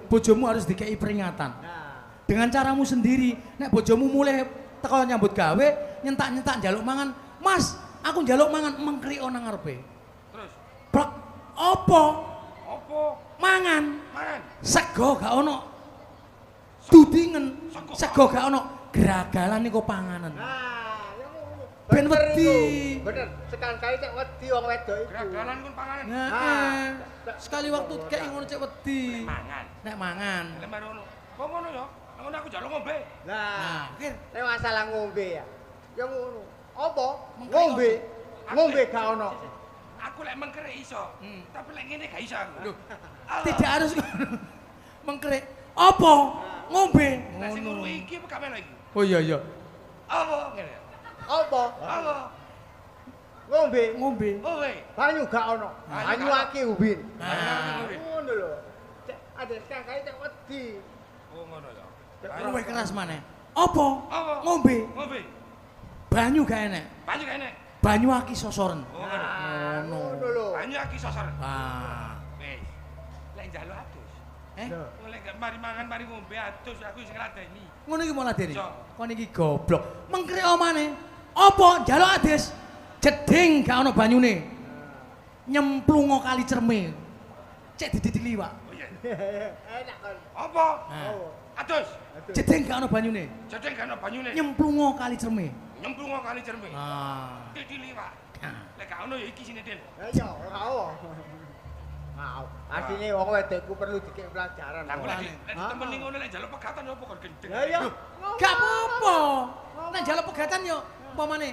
bojomu harus dikei peringatan. Nah, Dengan caramu sendiri. Nek bojomu mulai teko nyambut gawe, nyentak-nyentak njaluk mangan, "Mas, aku njaluk mangan," mengkrio nang ngarepe. Terus Blok, opo? opo? Mangan. Mangan. Sego gak ono. Dudingen. Sego gak ono. Geragalan iku panganan. nah, yang ngono. Ben Bener wedi. iku. Bener, sekali-kali cek wedi wong wedok iku. Geragalan kun panganan. Nah, sekali waktu kayak ngono cek wedi. Mangan. Nek mangan. Lek mari ngono. Kok ngono ya? Ngono aku njaluk ngombe. Nah, Nah, kir. nek masalah ngombe ya. Yang ngono. Apa? Mengkrik Ngombe. apa? Ngombe gak ono. Aku lek mengkere iso. Tapi lek ngene gak iso aku. Loh, tidak harus mengkrik. Apa? Ngombe. Nek sing nguru iki apa gak melu iki? Oh iya iya. Apa ngene? Apa? Apa? Ngombe. Ngombe. Oh we. Banyu gak ono. Banyu akeh ubin. Nah, Ngono lho. Cek ada sekali cek wedi. Oh ngono ya. luwih keras maneh. Apa? Apa? Ngombe. Ngombe. Banyu gak enek. Banyu gak enek. Banyu aki sosoren. Oh ngono. Ah, ngono lho. Banyu aki sosor. Ah. Wis. njaluk adus. Lho. Oleh gak mari mangan mari ngombe adus aku sing ngladeni. Ngono iki malah dene. Iya. Kon iki goblok. Mengkrik omane. Apa njaluk adus? Jeding gak ono banyune. Nyemplungo kali cerme. Cek dididik liwak. Oh iya. Enak kon. Apa? Nah. Adus. Jeding gak ono banyune. Jedeng kan banyune. Nyemplungo kali cerme. Nyemplung kali cerme. Ah. Diliwat. Nah. Lek gak ono ya iki sine, Den. Ya iya, ora ono. Mau. Artine wong wedokku perlu dikek pelajaran. Lah Mulane. lek ditemeni ngono lek njaluk pegatan opo kon gendeng. Ya iya. Gak apa-apa. Nek njaluk pegatan yo umpamane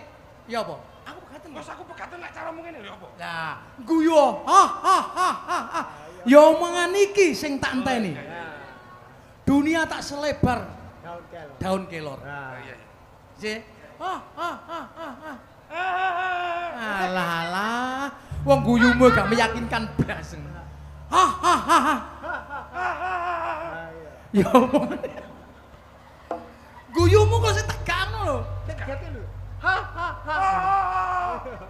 ya apa? Aku pegatan. Wes aku pegatan lek caramu ngene lho apa? Lah, guyu. Ha. Ya omongan iki sing tak enteni. Nah, Dunia tak selebar daun kelor. daun kelor. Nah, Iya. Si. Alah. Wong guyumu gak meyakinkan blas. Ha. nah, iya. Ya omongan. Guyumu kok sing tegakno lho. Tegake lho. Ha.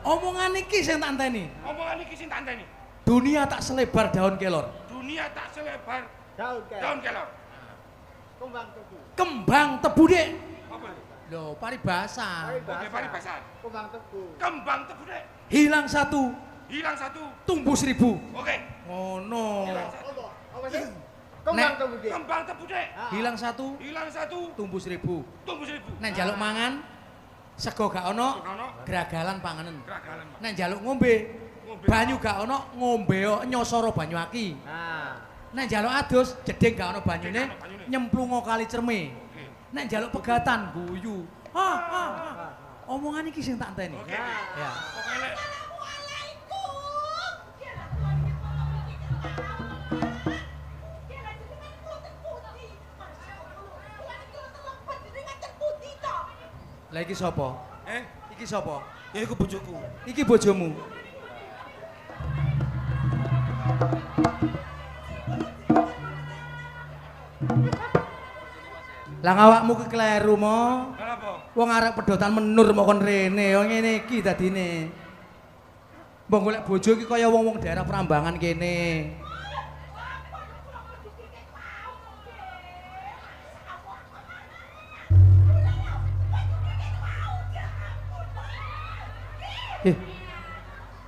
Omongan iki sing tak enteni. Omongan iki sing tak enteni. Dunia tak selebar daun kelor. Dunia tak selebar Daun daun kelor. kelor. Kembang tebu. Kembang tebu, Dik. Apa itu? Lho, paribasa. Oke, paribasan. Kembang tebu. Kembang tebu dek. Hilang satu, Hilang satu. tumbuh seribu. Oke. Ngono. Hilang satu. Apa? Apa sih? Kembang tebu dia. Kembang tebu dek. Hilang satu, Hilang satu. tumbuh seribu. Tumbuh 1000. Nek njaluk mangan, sego gak ono, Ono geragalan panganen. geragalan. Pak. Nek njaluk ngombe, Ngombe. banyu gak ono, ngombe nyosoro banyu aki. Nah, Nek njaluk adus, jeding gak ono banyune, Jeding gak ono banyune. nyemplungo kali cerme. Oke. Nek njaluk pegatan, guyu. Ha. Omongan iki sing tak enteni. Oke. Ya. Oke lek. Lah iki sapa? Iki sapa? Ya iku bojoku. Iki bojomu. Lah awakmu ki kleru mo. Kenapa? Wong arek pedotan menur mau kon rene, yo ngene iki dadine. Mbok golek bojo iki kaya wong-wong daerah Prambangan kene.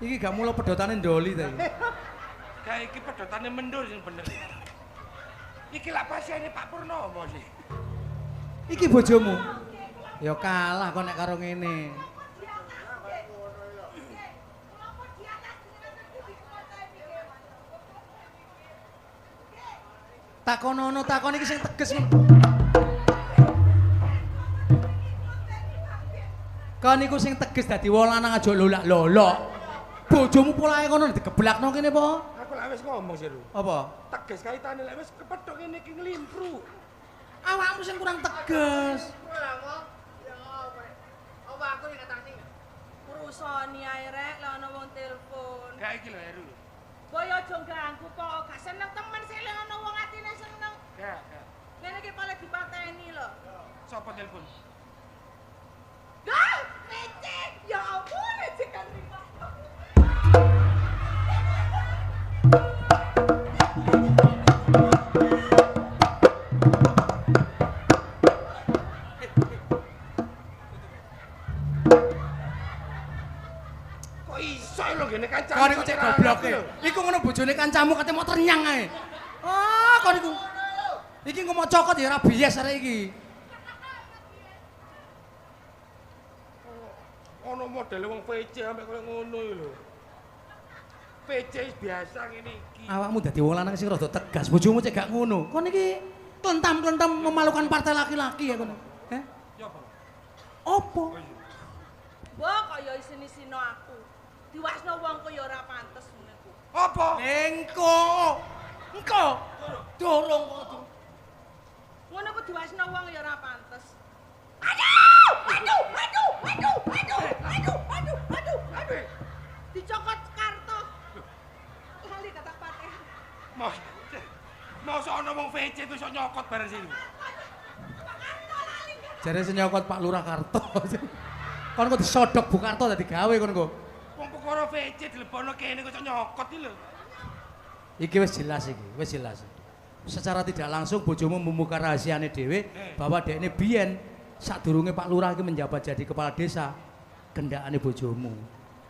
Iki gak mula pedotane ndoli ta iki. Kayak iki pedotane mendur sing bener. Iki lak pasiene Pak Purnomo sih. Iki bojomu. Ya kalah kok nek karo ngene. Takonono takon iki sing teges. Kon niku sing teges dadi wong lanang aja lolak-lolok. Bojomu polahe kono dikeblakno kene apa? Aku lak wis ngomong sih, Ru. Apa? Teges kaitane lek wis kepethuk ngene iki nglimfru. Awakmu sing kurang teges. apa aku yang kata sing? Urusoni ae rek lek ana wong telepon. Kayak iki lho, Ru. Boy aja ganggu kok, gak seneng temen sik lek ana wong atine seneng. Gak. Ngene iki pale dipateni lho. Sopo telepon? Dah, Mece. Ya ampun, Mece kan terima. Kok iso lho ngene kancan. Kon iku cek gobloke. Iku ngono bojone kancamu kate mau ternyang ae. Ah, kon iku. Iki engko mau cokot ya ora bias arek iki. Ono modele wong VC sampe koyo ngono iki lho. VC biasa ngene iki. Awakmu dadi wong lanang sing rada tegas, bojomu cek gak ngono. Kon iki klentam-klentam memalukan partai laki-laki ya kon. Ya apa? Apa? Mbok kaya isin-isino aku. Diwasno wong kaya ora pantes ngene ku. Apa? Engko. Engko. Dorong kok. Ngono ku diwasno wong ya ora pantes. Aduh. Dicokot kartu. Lali kata pateh. Mau ana wong VC tuh iso nyokot bareng sini. Jare sing nyokot Pak Lurah Karto. Kon kok disodok Bu Karto dadi gawe kon kok. Wong perkara VC dilebono kene kok iso nyokot iki lho. Iki wis jelas iki, wis jelas. Secara tidak langsung bojomu membuka rahasiane dhewe bahwa dekne biyen sadurunge Pak Lurah iki menjabat jadi kepala desa, gendakane bojomu.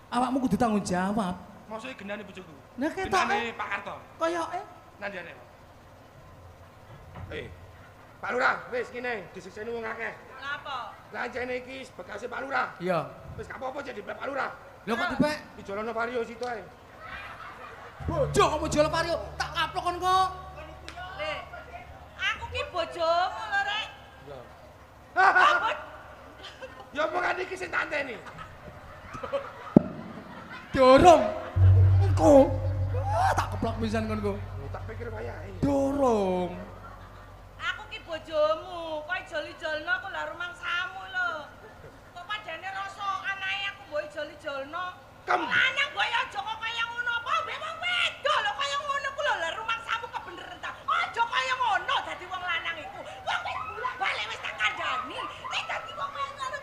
Awakmu kudu tanggung jawab. Maksudnya gendane bojoku. Nah ketok Gendane Pak Karto. koyoke. Nandiane. Pak Lurah, wis ngene, disikseni wong akeh. Napa? Lancene iki bekase Pak Lurah. Iya. Wis gak apa-apa jadi Pak Lurah. Lho kok dipek? Dijolono vario situ ae. Bojo kamu jual vario, tak kaplok kon kok. Le, aku ki bojomu lho, Rek. Ya apa kan iki sing tak anteni? Dorong. Engko. Tak keplok pisan kon kok. Tak pikir wayahe. Dorong. Aku ki bojomu, kowe joli-jolno aku lah rumangsamu lho. Kok padane rasokan ae aku mbok joli-jolno. Lanang mbok ya aja kok kaya ngono apa mbek wong wedok lho kaya ngono ku lho lah rumangsamu kebeneran ta. Aja kaya ngono dadi wong lanang iku. Wong wis bolak-balik wis tak kandhani. Nek dadi wong ngono.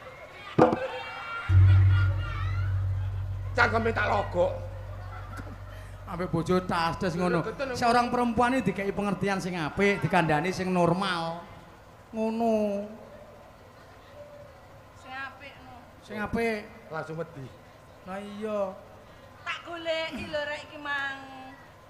Cangkeme tak logok. Ambek bojo tas-tas ngono. Seorang perempuan iki dikei pengertian sing apik, dikandani sing normal. Ngono. Sing apik no. Sing apik. Langsung wedi. Lah iya. Tak goleki lho rek iki mang.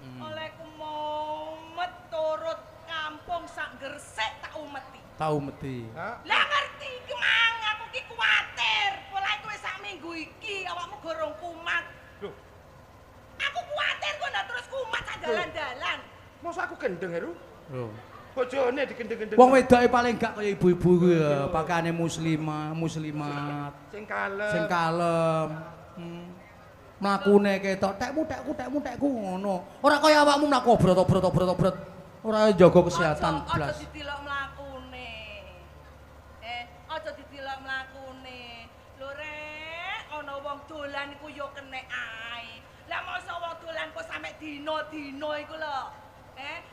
Olehku mumet turut kampung sak Gresik tak umeti. Tau meti. Hah? Lah ngerti iki mang, aku ki kuwatir. Pola kowe sak minggu iki awakmu gorong kumat. Loh, Aku kuwatir kok ndak terus kumat sak dalan-dalan. mosok aku gendeng Heru? Lho. Bojone digendeng-gendeng. Wong wedoke paling gak kaya ibu-ibu kuwi ya, pakaiane muslimah, muslimat, Sing kalem. sing kalem. Mlakune ketok tekmu ngono. Ora kaya awakmu mlaku obrot. Ora jaga kesehatan Aja blas. ditilok mlakune. Aja ditilok mlakune. Lho rek, ana wong dolan iku ya kenek ae. Lah mosok wong dolan kok sampe dina-dina iku lho.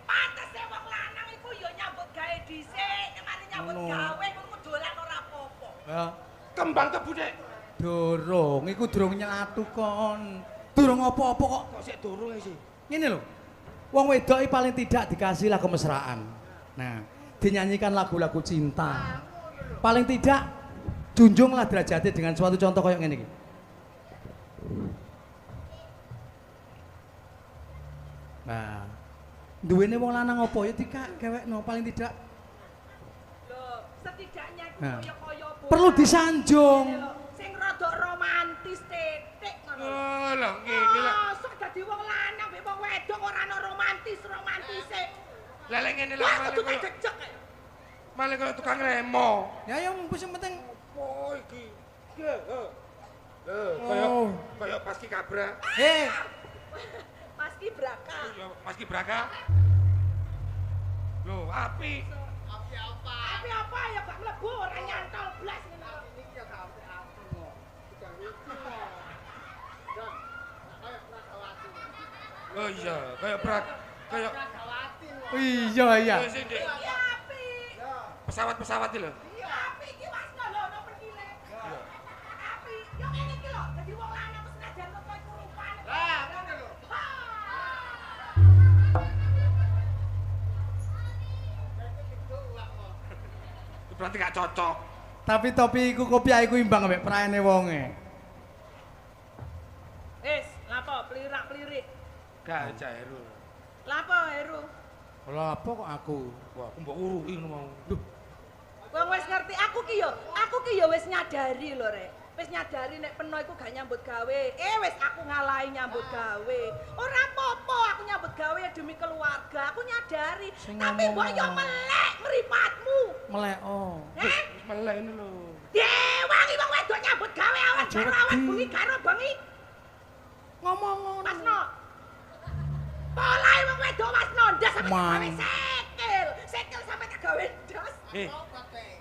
Pantese wong lanang iku ya nyambut gawe dhisik, nek mari nyambut Ngono. gawe ngono dolan ora apa-apa. Ya, Kembang tebu Nek. durung iku durung nyatu kon. Durung apa-apa kok. Kok sik durung sih? Ngene lho. Wong wedok iki paling tidak dikasihlah kemesraan. Nah, dinyanyikan lagu-lagu cinta. Paling tidak junjunglah derajatnya dengan suatu contoh kayak ngene iki. Nah, duwene wong lanang apa ya dikawekno paling tidak. Lho, setidaknya iku Nah. kaya-kaya Perlu disanjung. Sing rada romantis titik ngono. Oh, lho ngene lho. Sok dadi wong lanang mbek wong wedok ora ana romantise. Lah lek ngene lho Wah, malah kudu koyo cecek. malah koyo tukang remo. Ya yang penting Oh iki. Oh. Koyo paski kabra. Pas ki braka. Ya paski braka. Loh, api. Tapi apa ya gak mlebu ora nyantol blas ngono. Oh iya, koyo brak koyo iya. sing Dik. Iki api. Pesawat-pesawat iki lho. Iya api iki wasno lho ono perkile. Api. Yo ngene iki lho, dadi wong lanang wis senajan kok iku rupane. Lah, ngono lho. Itu berarti gak cocok. Tapi topi iku kopiah iku imbang ambek praene wonge. Lapo plirak-plirik. Gak Heru. Lapo Heru? Lah apa kok aku? Wah, aku mbok uruki ngono mau. Duh, Wong wis ngerti aku ki yo wis nyadari lho rek. Wis nyadari nek peno iku gak nyambut gawe. Wis aku ngalahi nyambut gawe. Ora apa-apa aku nyambut gawe ya demi keluarga. Aku nyadari. Sing Tapi ngomong mbok yo apa? melek mripatmu. Melek oh. wis melek ini lho. Dewangi wong wedok nyambut gawe awak Aja karo awak wedi. bengi karo bengi. Ngomong ngono. Masno. Polahe wong wedok Masno ndas sampe Mang. gawe sekel. Sekel sampe tak gawe ndas.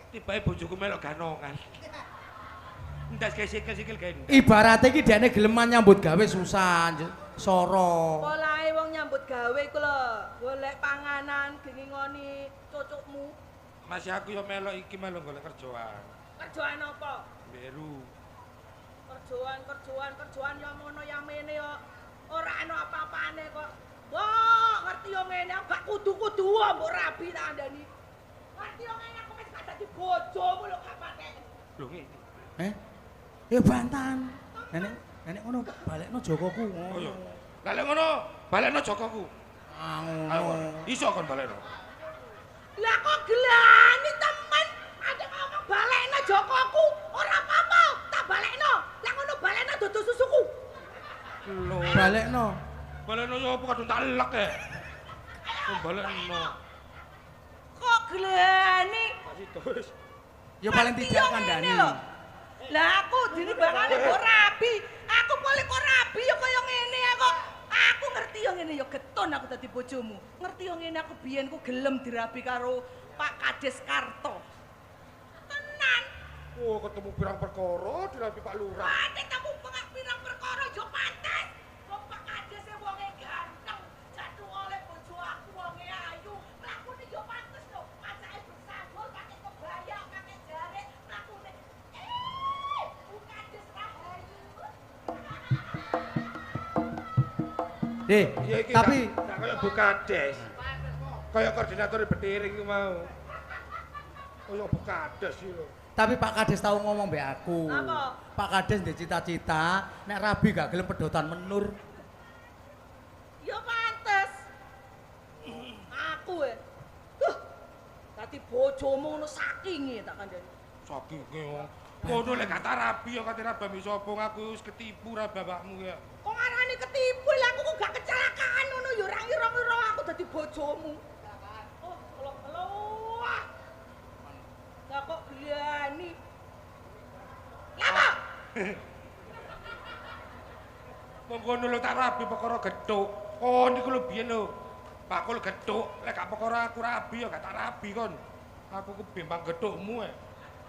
Tibae bojoku melok ganongan. Ndas kae sikil-sikil kae. Ibaratnya iki dekne geleman nyambut gawe susah, soro. Polahe wong nyambut gawe iku lho, golek panganan ngingoni cucukmu. Masih aku yo melok iki melok golek kerjaan. Kerjaan apa? Beru. Kerjaan ya ngono ya mene yo. Ora ana apa-apane kok. Wah, ngerti yo ngene gak kudu-kudu mbok rabi tak andani. Ngerti yo ngene aku wis gak dadi bojomu lho gak patek. Lho ngene. Ya bantan. Nenek ngono balekno jokoku. Oh iya. Lah lek ngono, balekno jokoku. Ah Ayo, ngono. iso kon balekno. Lah kok gelani temen, ada ngomong balekno jokoku, ora apa-apa, tak balekno. Lah ngono balekno dudu susuku. Lho. Balekno. Balekno yo apa kadung tak elek e. Oh, balekno. Kok gelani? Masih terus. Ya paling tidak kandhani. Lah aku dinibangane kok rabi. Aku boleh kok rabi ya kaya ngene ya kok. Aku ngerti yo ngene yo geton aku dadi bojomu. Ngerti yo ngene aku biyen ku gelem dirabi karo Pak Kades Karto. Tenan. Oh, ketemu pirang perkara dirabi Pak Lurah. Ate kamu pirang perkara yo pantes. Wong Pak Kades e wonge ganteng. Jatuh oleh bojo aku wonge ayu. Mlakune yo pantes lho. Pacake bersabul pakai kebaya, pakai jare, mlakune. Bu Kades Rahayu. Iya iki Tapi gak kaya Bu Kades. Kaya koordinator betiring ku mau. Kaya Bu Kades iki lho. Tapi Pak Kades tahu ngomong mbek aku. Apa? Pak Kades ndek cita-cita nek rabi gak gelem pedotan menur. Ya pantes. Aku dadi bojomu ngono sakinge tak kandhani. Saking wong. Kono lek kata rabi ya kate rabi sapa ngaku wis ketipu ra bapakmu ya. Kok ngarani ketipu lah aku kok gak kecelakaan ngono ya ora ngira-ngira aku dadi bojomu. Oh, kalau wah. Lah kok gelani. Lapa? Wong kono lho tak rabi perkara gethuk. Kon iku lho biyen lho. Bakul gethuk, lek gak perkara aku rabi ya gak tak rabi kon. Aku ku bimbang gethukmu e.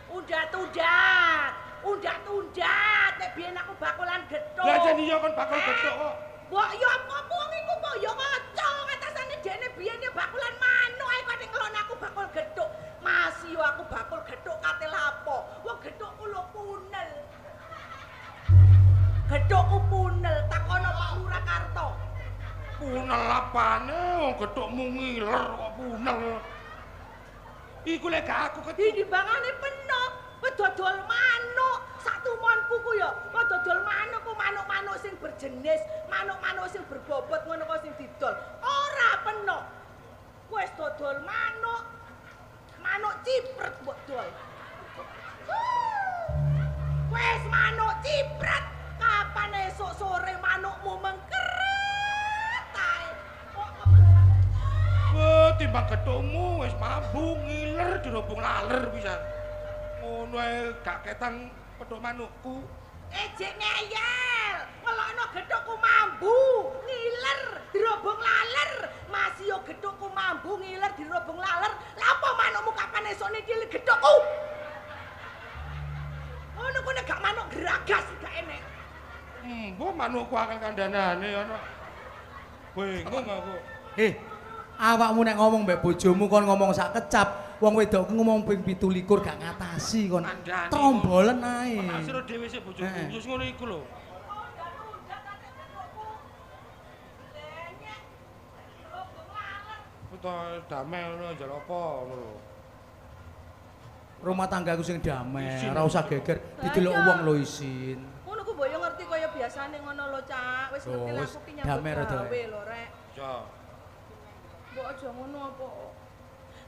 Undat-undat. Undat-undat nek biyen aku bakulan gethuk. Lah jan iya kon bakul gethuk kok. Mbok yo apa wong iku mbok yo kaca ngatasane dene biyen ya bakulan manuk ae kok ngeloni aku bakul gethuk. Masih yo aku bakul gethuk kate lapo. Wong gethukku lho punel. Gethukku punel takono Pak Lurah Karto. Punel apane wong gethukmu ngiler kok punel. Iku lek gak aku Di bangane penuh. Dodol manuk. Sak tumonku ku ya, kok dodol manuk ku manuk-manuk sing berjenis, manuk-manuk sing berbobot ngono kok sing didol. Ora penuh. Wis dodol manuk. Manuk cipret mbok dol. Wis manuk cipret. Kapan esuk sore manukmu mengkeret ae. Kok kebelan. Wah, timbang gethukmu wis mambu ngiler dirobong laler pisan. Ngono ae gak ketang pedhok manukku. Ejek ngeyel. Ngelokno gethukku mambu, ngiler, dirobong laler. Masih yo gethukku mambu, ngiler, dirobong laler. Lah apa manukmu kapan esuk niki gethukku? Ngono ku nek gak manuk geragas gak enek. Mbok manukku akeh kandhanane ana. Bingung aku. Awakmu nek ngomong mbek bojomu kon ngomong sak kecap, wong wedok ku ngomong ping 17 gak ngatasi kon. Kandhane. Trombolen ae. Asiro dhewe sik bojoku. Wis ngono iku lho. Kita damai ngono njal apa ngono lho. Rumah tanggaku sing damai, Isin. ora usah geger, didelok Lah iya. wong lho isin. Ngono ku mbok yo ngerti kaya biasane ngono lho, Cak. Wis ngerti lah Wis, aku ki damai nyambut rada. gawe lho, Rek. Ya. Mbok aja ngono apa.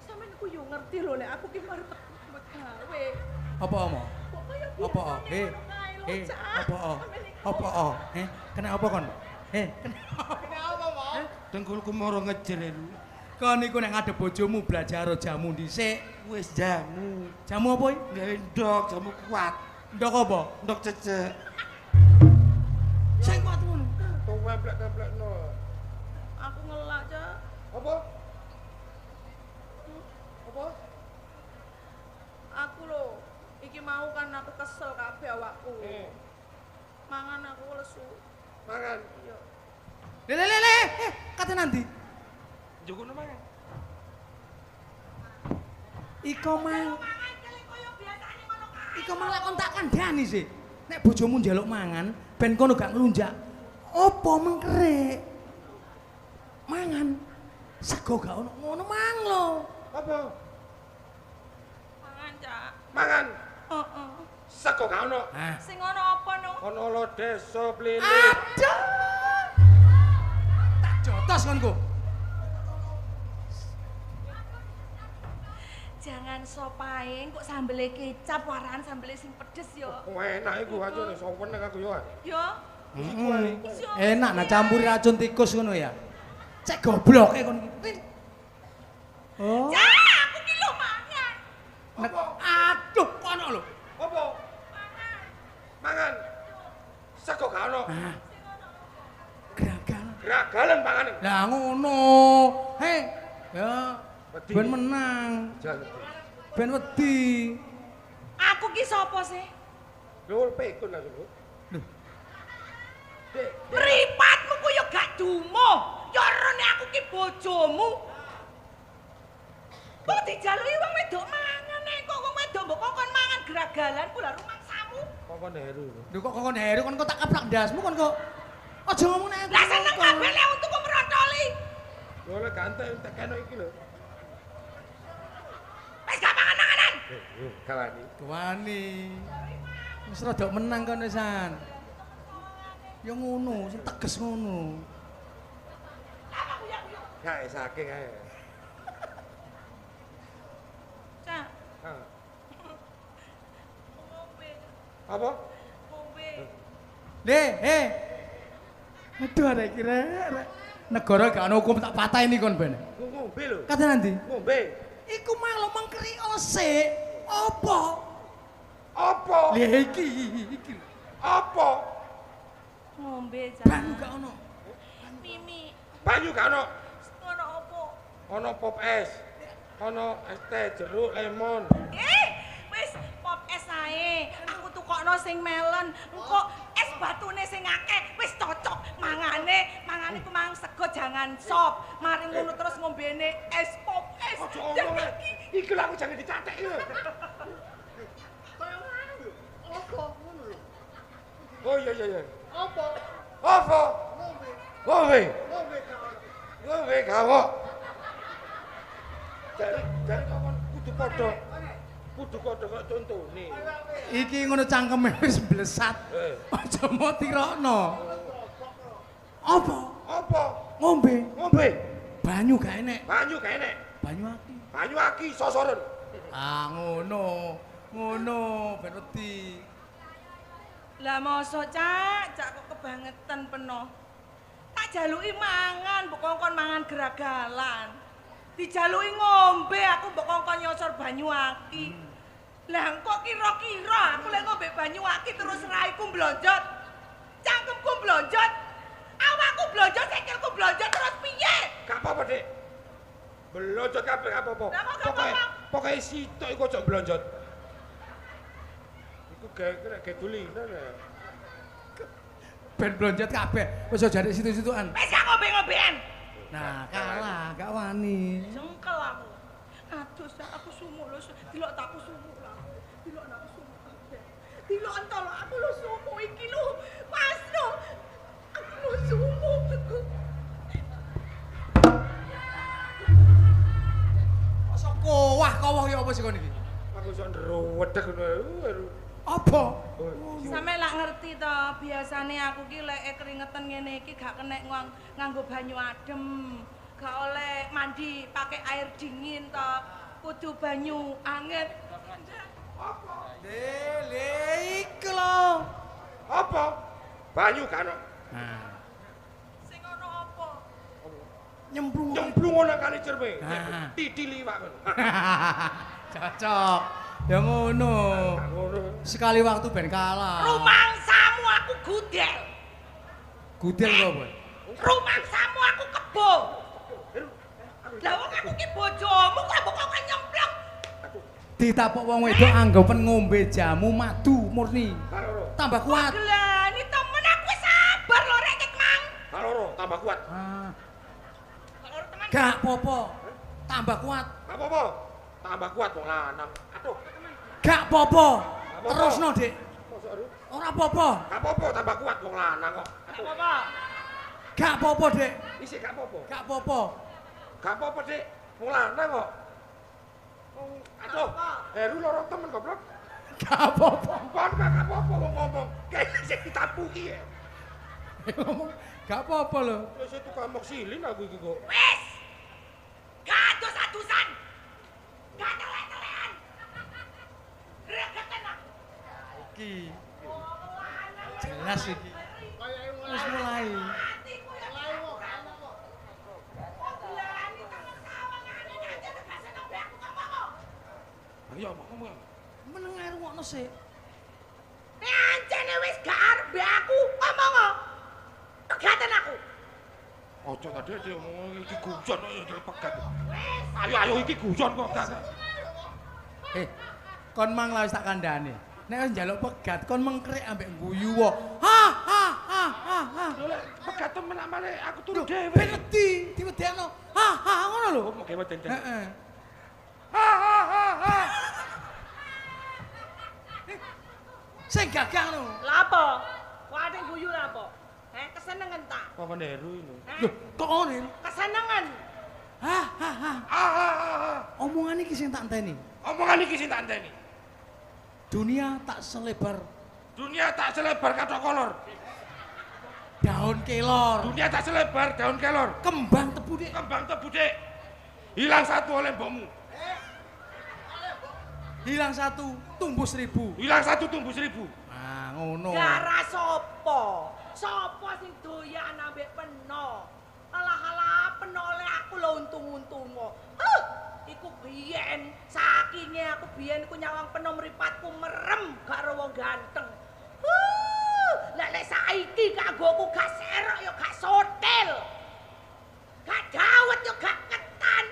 Sampeyan ku yo ngerti lho nek aku ki mari nyambut gawe. Apa omong? Kok kaya Apa? biasane ngono kae lho, Cak. Apa? Sampeyan iki Apa? Kena apa kon? Kena Kenapa, Mo? Dengkulku moro ngejer lu. kon iku nek ngadep bojomu belajar jamu dhisik. Wis jamu. Jamu apa iki? Gawe ndok, jamu kuat. Ndok apa? Ndok cecek. Sing kuat ngono. Templek-templekno. aku ngelak, Cak. Apa? Apa? Aku lho, iki mau kan aku kesel kabeh awakku. Mangan aku lesu. Mangan. Iya. Le, kate nanti. Njogono mangan. Iko mang, Mangan kali kaya biasane ngono kae. iko mang lek kon tak kandhani sih. Nek bojomu njaluk mangan, ben kono gak nglunjak. Apa mengkerik? Mangan. Sego gak ono ngono mang lho. Apa? Mangan, Cak. Mangan. Heeh. Sego gak ono. Ah. Sing ono apa no? Ono lo deso plili. Aduh. Tak jotos konku. Jangan sopae, kok sambele kecap waran sambele sing pedes yo. Enak iku aja sowen aku yo. Yo. Enak nah campuri racun tikus ngono ya. Cek gobloke kon iki. Oh. Ya, aku ki lho mangan. Aduh, kono lho. Apa? Mangan. Sego gak ono. Gagal. Geragalan pangane. Lah ngono. Hei. Ya. Wedi. Ben menang. Jangan. Ben wedi. Aku ki sapa sih? Lho pekun aku. Lho. Dek, Mripatmu ku yo gak dumo. Ya rene aku ki bojomu. Kok dijaluki wong wedok mangan kok wong wedok mbok kon mangan geragalan ku lha rumangsamu. Kokon Heru. Lho kok kon Heru kon tak keplak ndasmu kon kok. Aja ngomong nek. Lah seneng kabeh lek untukku merontoli. Lho lek ganteng tak keno iki lho. Wis gak mangan-manganan. Kawani. Wani. Wis rada menang kon wisan. Ya ngono, sing teges ngono. Apa kuyak-kuyak? Kae saking ae. Cak, Ha. ngombe. Apa? Ngombe. Aduh ada kira negara gak ono hukum tak patah ini kon ben. Ngombe lho. Kata nanti. Ngombe. Iku mah lo mengkeri ose. Apa? Apa? Lha iki. Apa? Ngombe, Cak. Banyu gak ono. Mimi, Banyu gak ono. ono apa? Ono pop es. Ono es teh jeruk lemon. Wis pop es ae. Aku tukokno sing melon. Engko es batune sing akeh. Wis cocok mangane ku mang sego jangan sop. Mari ngono terus ngombene es pop es. Ojo omong. Iki lho aku jangan dicatek lho. Kaya ngono lho. Apa ngono lho. Oh iya. Apa? Apa? Ngombe. Ngombe. Ngombe gak ono. Ngombe gawok. Dari kawan kudu padha. Kudu padha kok contone. Iki ngono cangkeme wis blesat. Aja mau tirokno. Apa? Apa? Ngombe. Ngombe. Banyu gak enek. Banyu gak enek. Banyu aki. Banyu aki sosoren. Ah ngono. Ngono ben wedi. Lah mosok Cak kok kebangetan peno. Tak jaluki mangan, mbok kongkon mangan geragalan. Dijaluki ngombe, aku mbok kongkon nyosor banyu aki. Lah kok kira-kira aku lek ngombe banyu aki terus raiku blonjot. Cangkemku blonjot. Awakku blonjot, sikilku blonjot terus piye? Gak apa-apa, Dik. Blonjot kabeh gak apa-apa. Lah kok gak apa-apa? Pokoke sitok iku aja blonjot. Iku gak dulinan ya. Ben blonjot kabeh. Wis aja jare situ-situan. Wis gak ngombe-ngombean. Nah, kalah, gak wani. Jengkel aku. Aduh, Sak, aku sumuk lho. Dilok tak aku sumuk lah. Dilok aku sumuk kabeh. Dilok entol aku lho sumuk iki lho. Mas lho. Aku lho sumuk. Mosok kowah ya apa sih kon iki? Aku sok ndruwedeg ngono. Apa? Sampe lak ngerti to, biasane aku ki lek keringetan ngene iki gak kena nganggo banyu adem. Gak oleh mandi pakai air dingin to. Kudu banyu anget. Le iku lho. Apa? Banyu gak ono. Nah, Sing ono apa? nyemplung. Nyemplung ngono kali cerme. Ah. Titi liwak ngono. Cocok. Ya ngono. Gak ngono. Sekali waktu ben kalah. Rumangsamu aku gudel. Gudel kok, Boy. Rumangsamu aku kebo. Lah wong aku ki bojomu kok mbok kok nyemplung. Ditapuk wong wedok anggapan ngombe jamu madu murni. Kaloro. Tambah kuat. Gelani temen aku wis sabar lho rek Kek Mang. Kaloro tambah kuat. Ah, Kalau teman gak popo. Tambah kuat. Gak apa-apa. Tambah kuat wong lanang. Aduh. Gak popo. Apa-apa. Terusno, Dik. Mosok aduh. Ora popo. Gak apa-apa tambah kuat wong lanang kok. apa-apa. Gak apa-apa, Dek. Isih gak apa-apa. Gak apa-apa. Gak apa-apa, Dik. Wong lanang kok. Aduh, Heru loro temen goblok. Gak apa-apa. Kon gak apa-apa wong ngomong. Kayak sing ditapuki ya. Ngomong gak apa-apa lho. Wis tukang moksilin aku iki kok. Wis. Gak adus-adusan. Gak telek-telekan. Regeten aku. Iki jelas iki. Wis mulai. Atiku ya lawo gak apa. Gelani tangan sawangane aja gak seneng be aku ngomong. Ayo ngomong. Meneng ae rungokno sik. Nek ancene wis gak arep be aku ngomong. Pegatan aku. Ojo tadi dia ngomong iki guyon kok ya pegat. Ayo iki guyon kok gak. Kon mang lah wis tak kandhani. Nek wis njaluk pegat kon mengkrik ambek guyu wae. Ha ha ha ha ha. Lho lek pegat temen amane aku turu Lho, dhewe. ben wedi, diwedekno. Ha ha ngono lho. Kok gawe weden. Heeh. Ha ha ha ha. Sing gagah lho. Lah apa? Kok ate guyu lah apa? Kesenengan ta? Paman Heru ini. Lho, kok ngene? Kesenengan. Ha ha ha. Ah. Omongan iki sing tak enteni. Omongan iki sing tak enteni. Dunia tak selebar Dunia tak selebar kathok kolor. daun kelor. Dunia tak selebar daun kelor. Kembang tebu, Dik. Kembang tebu, Dik. Hilang satu oleh mbokmu. Hilang satu, tumbuh 1000. Hilang satu tumbuh 1000. Nah, ngono. Gara sapa? Sapa sing doyan ambek peno? Alah-alah peno le aku lho untung-untungo. Iku biyen sakinge aku biyen iku nyawang peno mripatku merem gak ro wong ganteng. Lek saiki kanggoku gak serok ya gak sotel. Gak dawet ya gak ketan.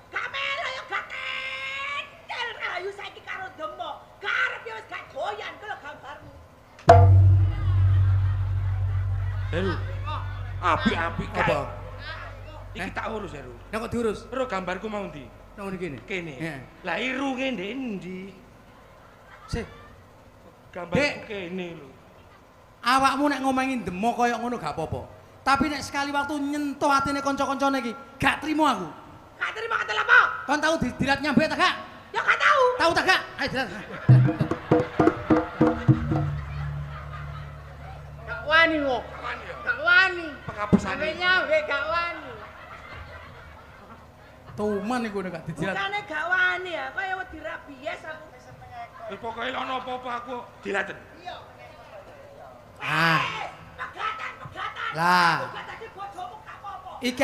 Gak melo ya gak kentel. Ayo saiki karo demo. Karep ya wis gak goyan ku lho gambarmu. Heru. Api-api kae. Apa? Iki tak urus, Heru. Nek kok diurus? Ro gambarku mau ndi? Nang ngene kene. Kene. Heeh. Lah irunge ndi? Sik, Gambarku Dek. kene lho. awakmu nek ngomongin demo kaya ngono gak apa-apa. Tapi nek sekali waktu nyentuh atine kanca-kancane iki, gak trimo aku. Gak terima kata apa? Kon tau didilat nyambe ta gak? Ya gak tahu. Tahu ta gak? Ayo dilat. Gak wani kok. Kapan ya? Gak wani. Pengapesan Sampe iki. nyambe gak wani. Tuman iku nek gak didilat. Bukane gak wani ya, kaya wedi rabies aku. Wis pokoke lek ana apa-apa aku dilaten. Ah, Pegatan. lah. Gak tadi bojomu gak apa-apa. Iki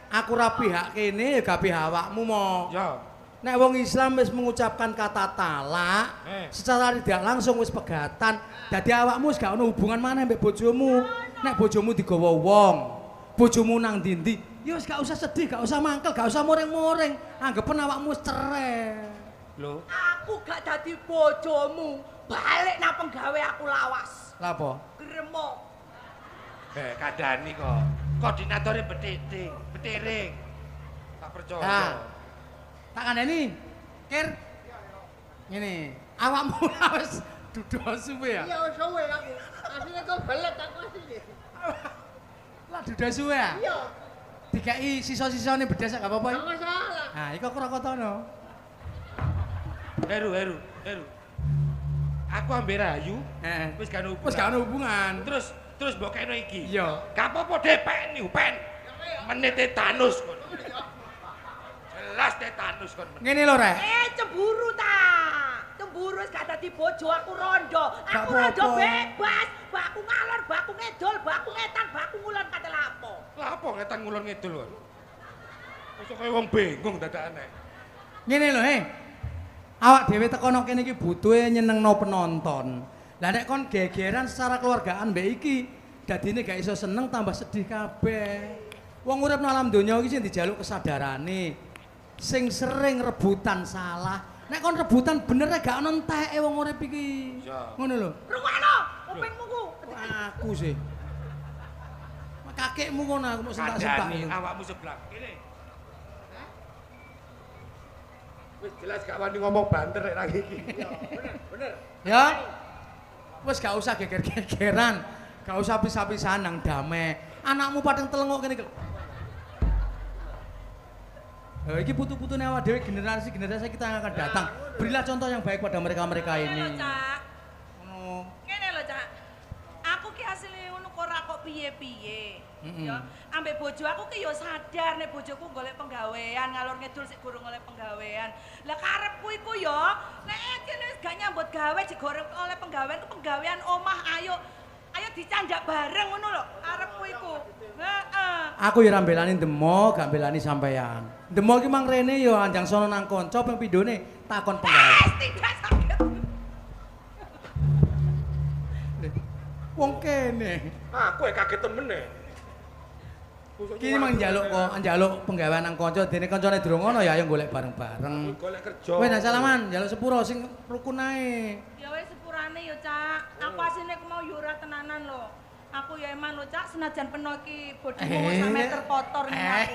aku ra pihak kene ya gak pihak awakmu mo. Ya. Nek wong Islam wis mengucapkan kata talak, secara tidak langsung wis pegatan. Dadi awakmu wis gak ono hubungan maneh mbek bojomu. Nek bojomu digawa wong, bojomu nang ndi-ndi, ya wis gak usah sedih, gak usah mangkel, gak usah moring-moring. Anggepen awakmu wis cerai. Lho. Aku gak dadi bojomu. Balik nang penggawe aku lawas. Lah apa? Gremok. Kadani kok. Koordinatore betiring. Tak percaya. Nah. Tak kandhani. Kir. Ngene, awakmu wis dudu suwe ya? Iya suwe aku. Asline kok belet aku asline. Lah dudu suwe ya? Iya. Dikai sisa-sisane bedas gak apa-apa. Gak masalah. Nah, iku krokotono. Heru. Aku ambil Rayu, Heeh. wis gak ono hubungan. Wis gak ono hubungan. Terus mbok kene iki. Iya. Gak apa-apa deh, pen. Menit tetanus kon. Jelas tetanus kon. Ngene lho, Rek. Cemburu ta. Cemburu wis gak dadi bojo aku rondo. Gak Aku rondo apa-apa. bebas. Baku ngalor, baku ngedol, baku ngetan, baku ngulon kate lapo. Lah apa ngetan ngulon ngidul kon. Wis kaya wong bingung dadakane. Ngene lho, awak dhewe teko nang kene iki butuhe nyenengno penonton. Lah nek kon gegeran secara keluargaan mbek iki, dadine gak iso seneng tambah sedih kabeh. Wong urip nang alam donya iki sing dijaluk kesadarane. Sing sering rebutan salah. Nek kon rebutan bener gak ono enteke wong urip iki. Iya. Ngono lho. Rungokno, kupingmu ku. Aku sih. Kakekmu ngono aku mau sentak-sentak. Kadani awakmu sebelah. Kene. Wis jelas gak wani ngomong banter rek lagi iki. Bener. Ya. Wis gak usah geger-gegeran. Gak usah pisah-pisahan nang damai. anakmu padang telengok kene iki. Iki putu-putune awak dhewe generasi kita yang akan datang. Berilah contoh yang baik pada mereka-mereka ini. Ngene lho, Cak. Ngono. Ngene lho, Cak. Aku ki asline ngono kok ora kok piye-piye. Ya, ambek bojo aku ki yo sadar nek bojoku golek penggawean, ngalor ngidul sik gurung oleh penggawean. Lah karepku iku yo nek kene wis gak nyambut gawe jek goreng oleh penggawean ku penggawean omah ayo dicandak bareng ngono lho karepku iku. Heeh. Aku ya ora mbelani Demo, gak mbelani sampean. Demo ki mang rene ya anjang sono nang kanca ping pindhone takon penggawe. Tidak sakit. Wong kene. Aku kaget temen e. Ki mang njaluk penggawean nang kanca dene kancane durung ono ya ayo golek bareng-bareng. Golek kerja. Wes nang salaman, njaluk sepuro sing rukun ae. Ya wis sepurane yo, Cak. Aku asine ku mau yo ora tenanan lho. Aku ya eman lho, Cak, senajan peno iki bodimu sak meter kotor nih aku.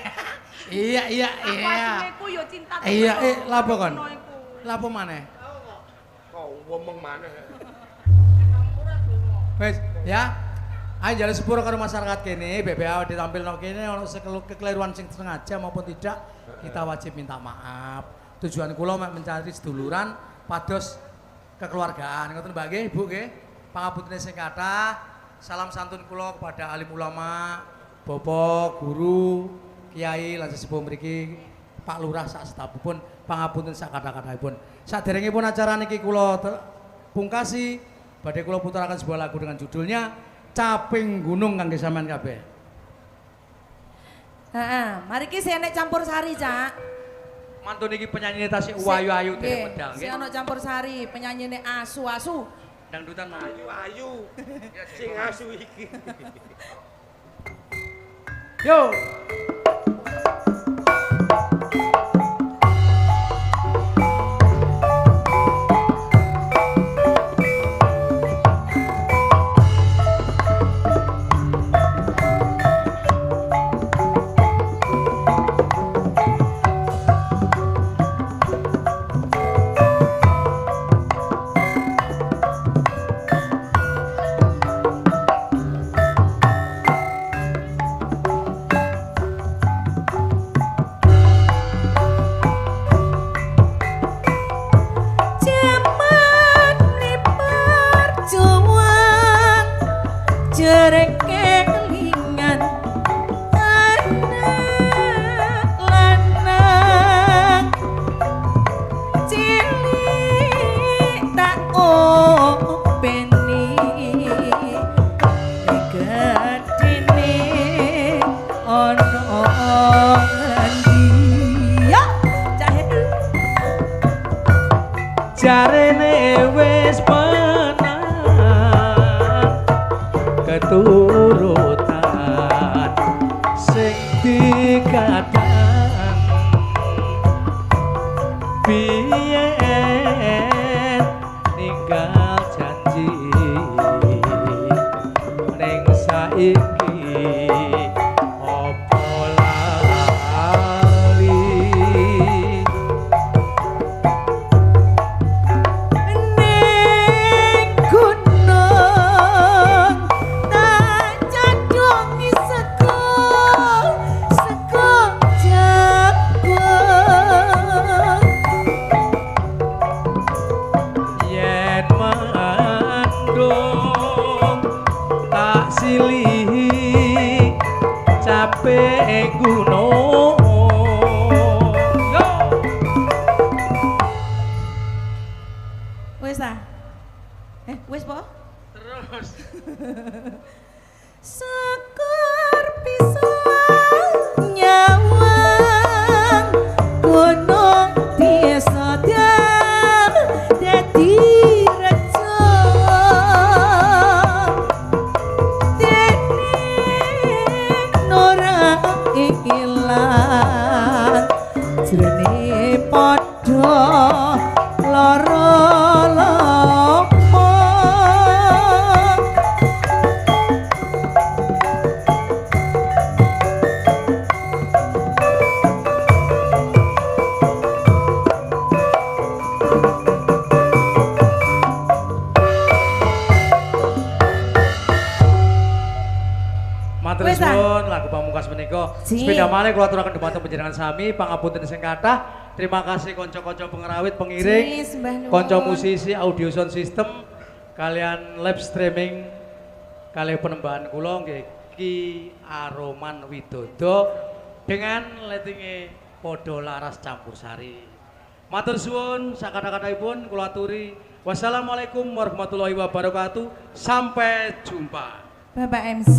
Iya. Aku asine ku yo cinta tenan. Iya, lho, lapo kon? peno iku. Lapo maneh? Kau ngomong maneh. Wes, ya. Ayo njaluk sepuro karo masyarakat kene, BPA ditampilno kene ono kekeliruan sing sengaja maupun tidak, kita wajib minta maaf. Tujuan kula mek mencari seduluran pados kekeluargaan. Ngoten Mbak nggih, Ibu nggih. Pangapunten sing kathah. Salam santun kula kepada alim ulama, bapak, guru, kiai lan sesepuh mriki, Pak Lurah sak setapipun, pangapunten sak kathah-kathahipun. Saderengipun acara niki kula pungkasi, badhe kula puteraken sebuah lagu dengan judulnya Caping Gunung kangge sampean kabeh. Heeh, mari ki enek campur sari, Cak. Mantun iki penyanyine tasik ayu-ayu dene pedang nggih. Si ana campur sari, penyanyine asu-asu. Dangdutan Ayu. Sing asu iki. Yo. Jerek kelingan anak lanang cilik tak openi gedene ono ngendi ya cahe jarene wis keturutan sing dikadang biyen ninggal janji ning saiki opo lali ning gunung cadongi sego jagung yen mandung tak silih capek gunung yo wis ah wis po terus sekar pisang nyawang gunung biasa dadi reca dene ora ilang jrene padha lara lomo wis ah. suwun lagu pamungkas menika. Si. Sepeda malih kula aturaken dhumateng panjenengan sami, pangapunten sing kathah. Terima kasih kanca-kanca pengerawit, pengiring, Si, sembah nuwun. kanca musisi, audio sound system, kalian live streaming, kalian penembahan kula nggih Ki Aroman Widodo dengan lettinge padha laras campur sari. Matur suwun sakatha-kathahipun kula aturi. Wassalamualaikum warahmatullahi wabarakatuh. Sampai jumpa. Bapak MC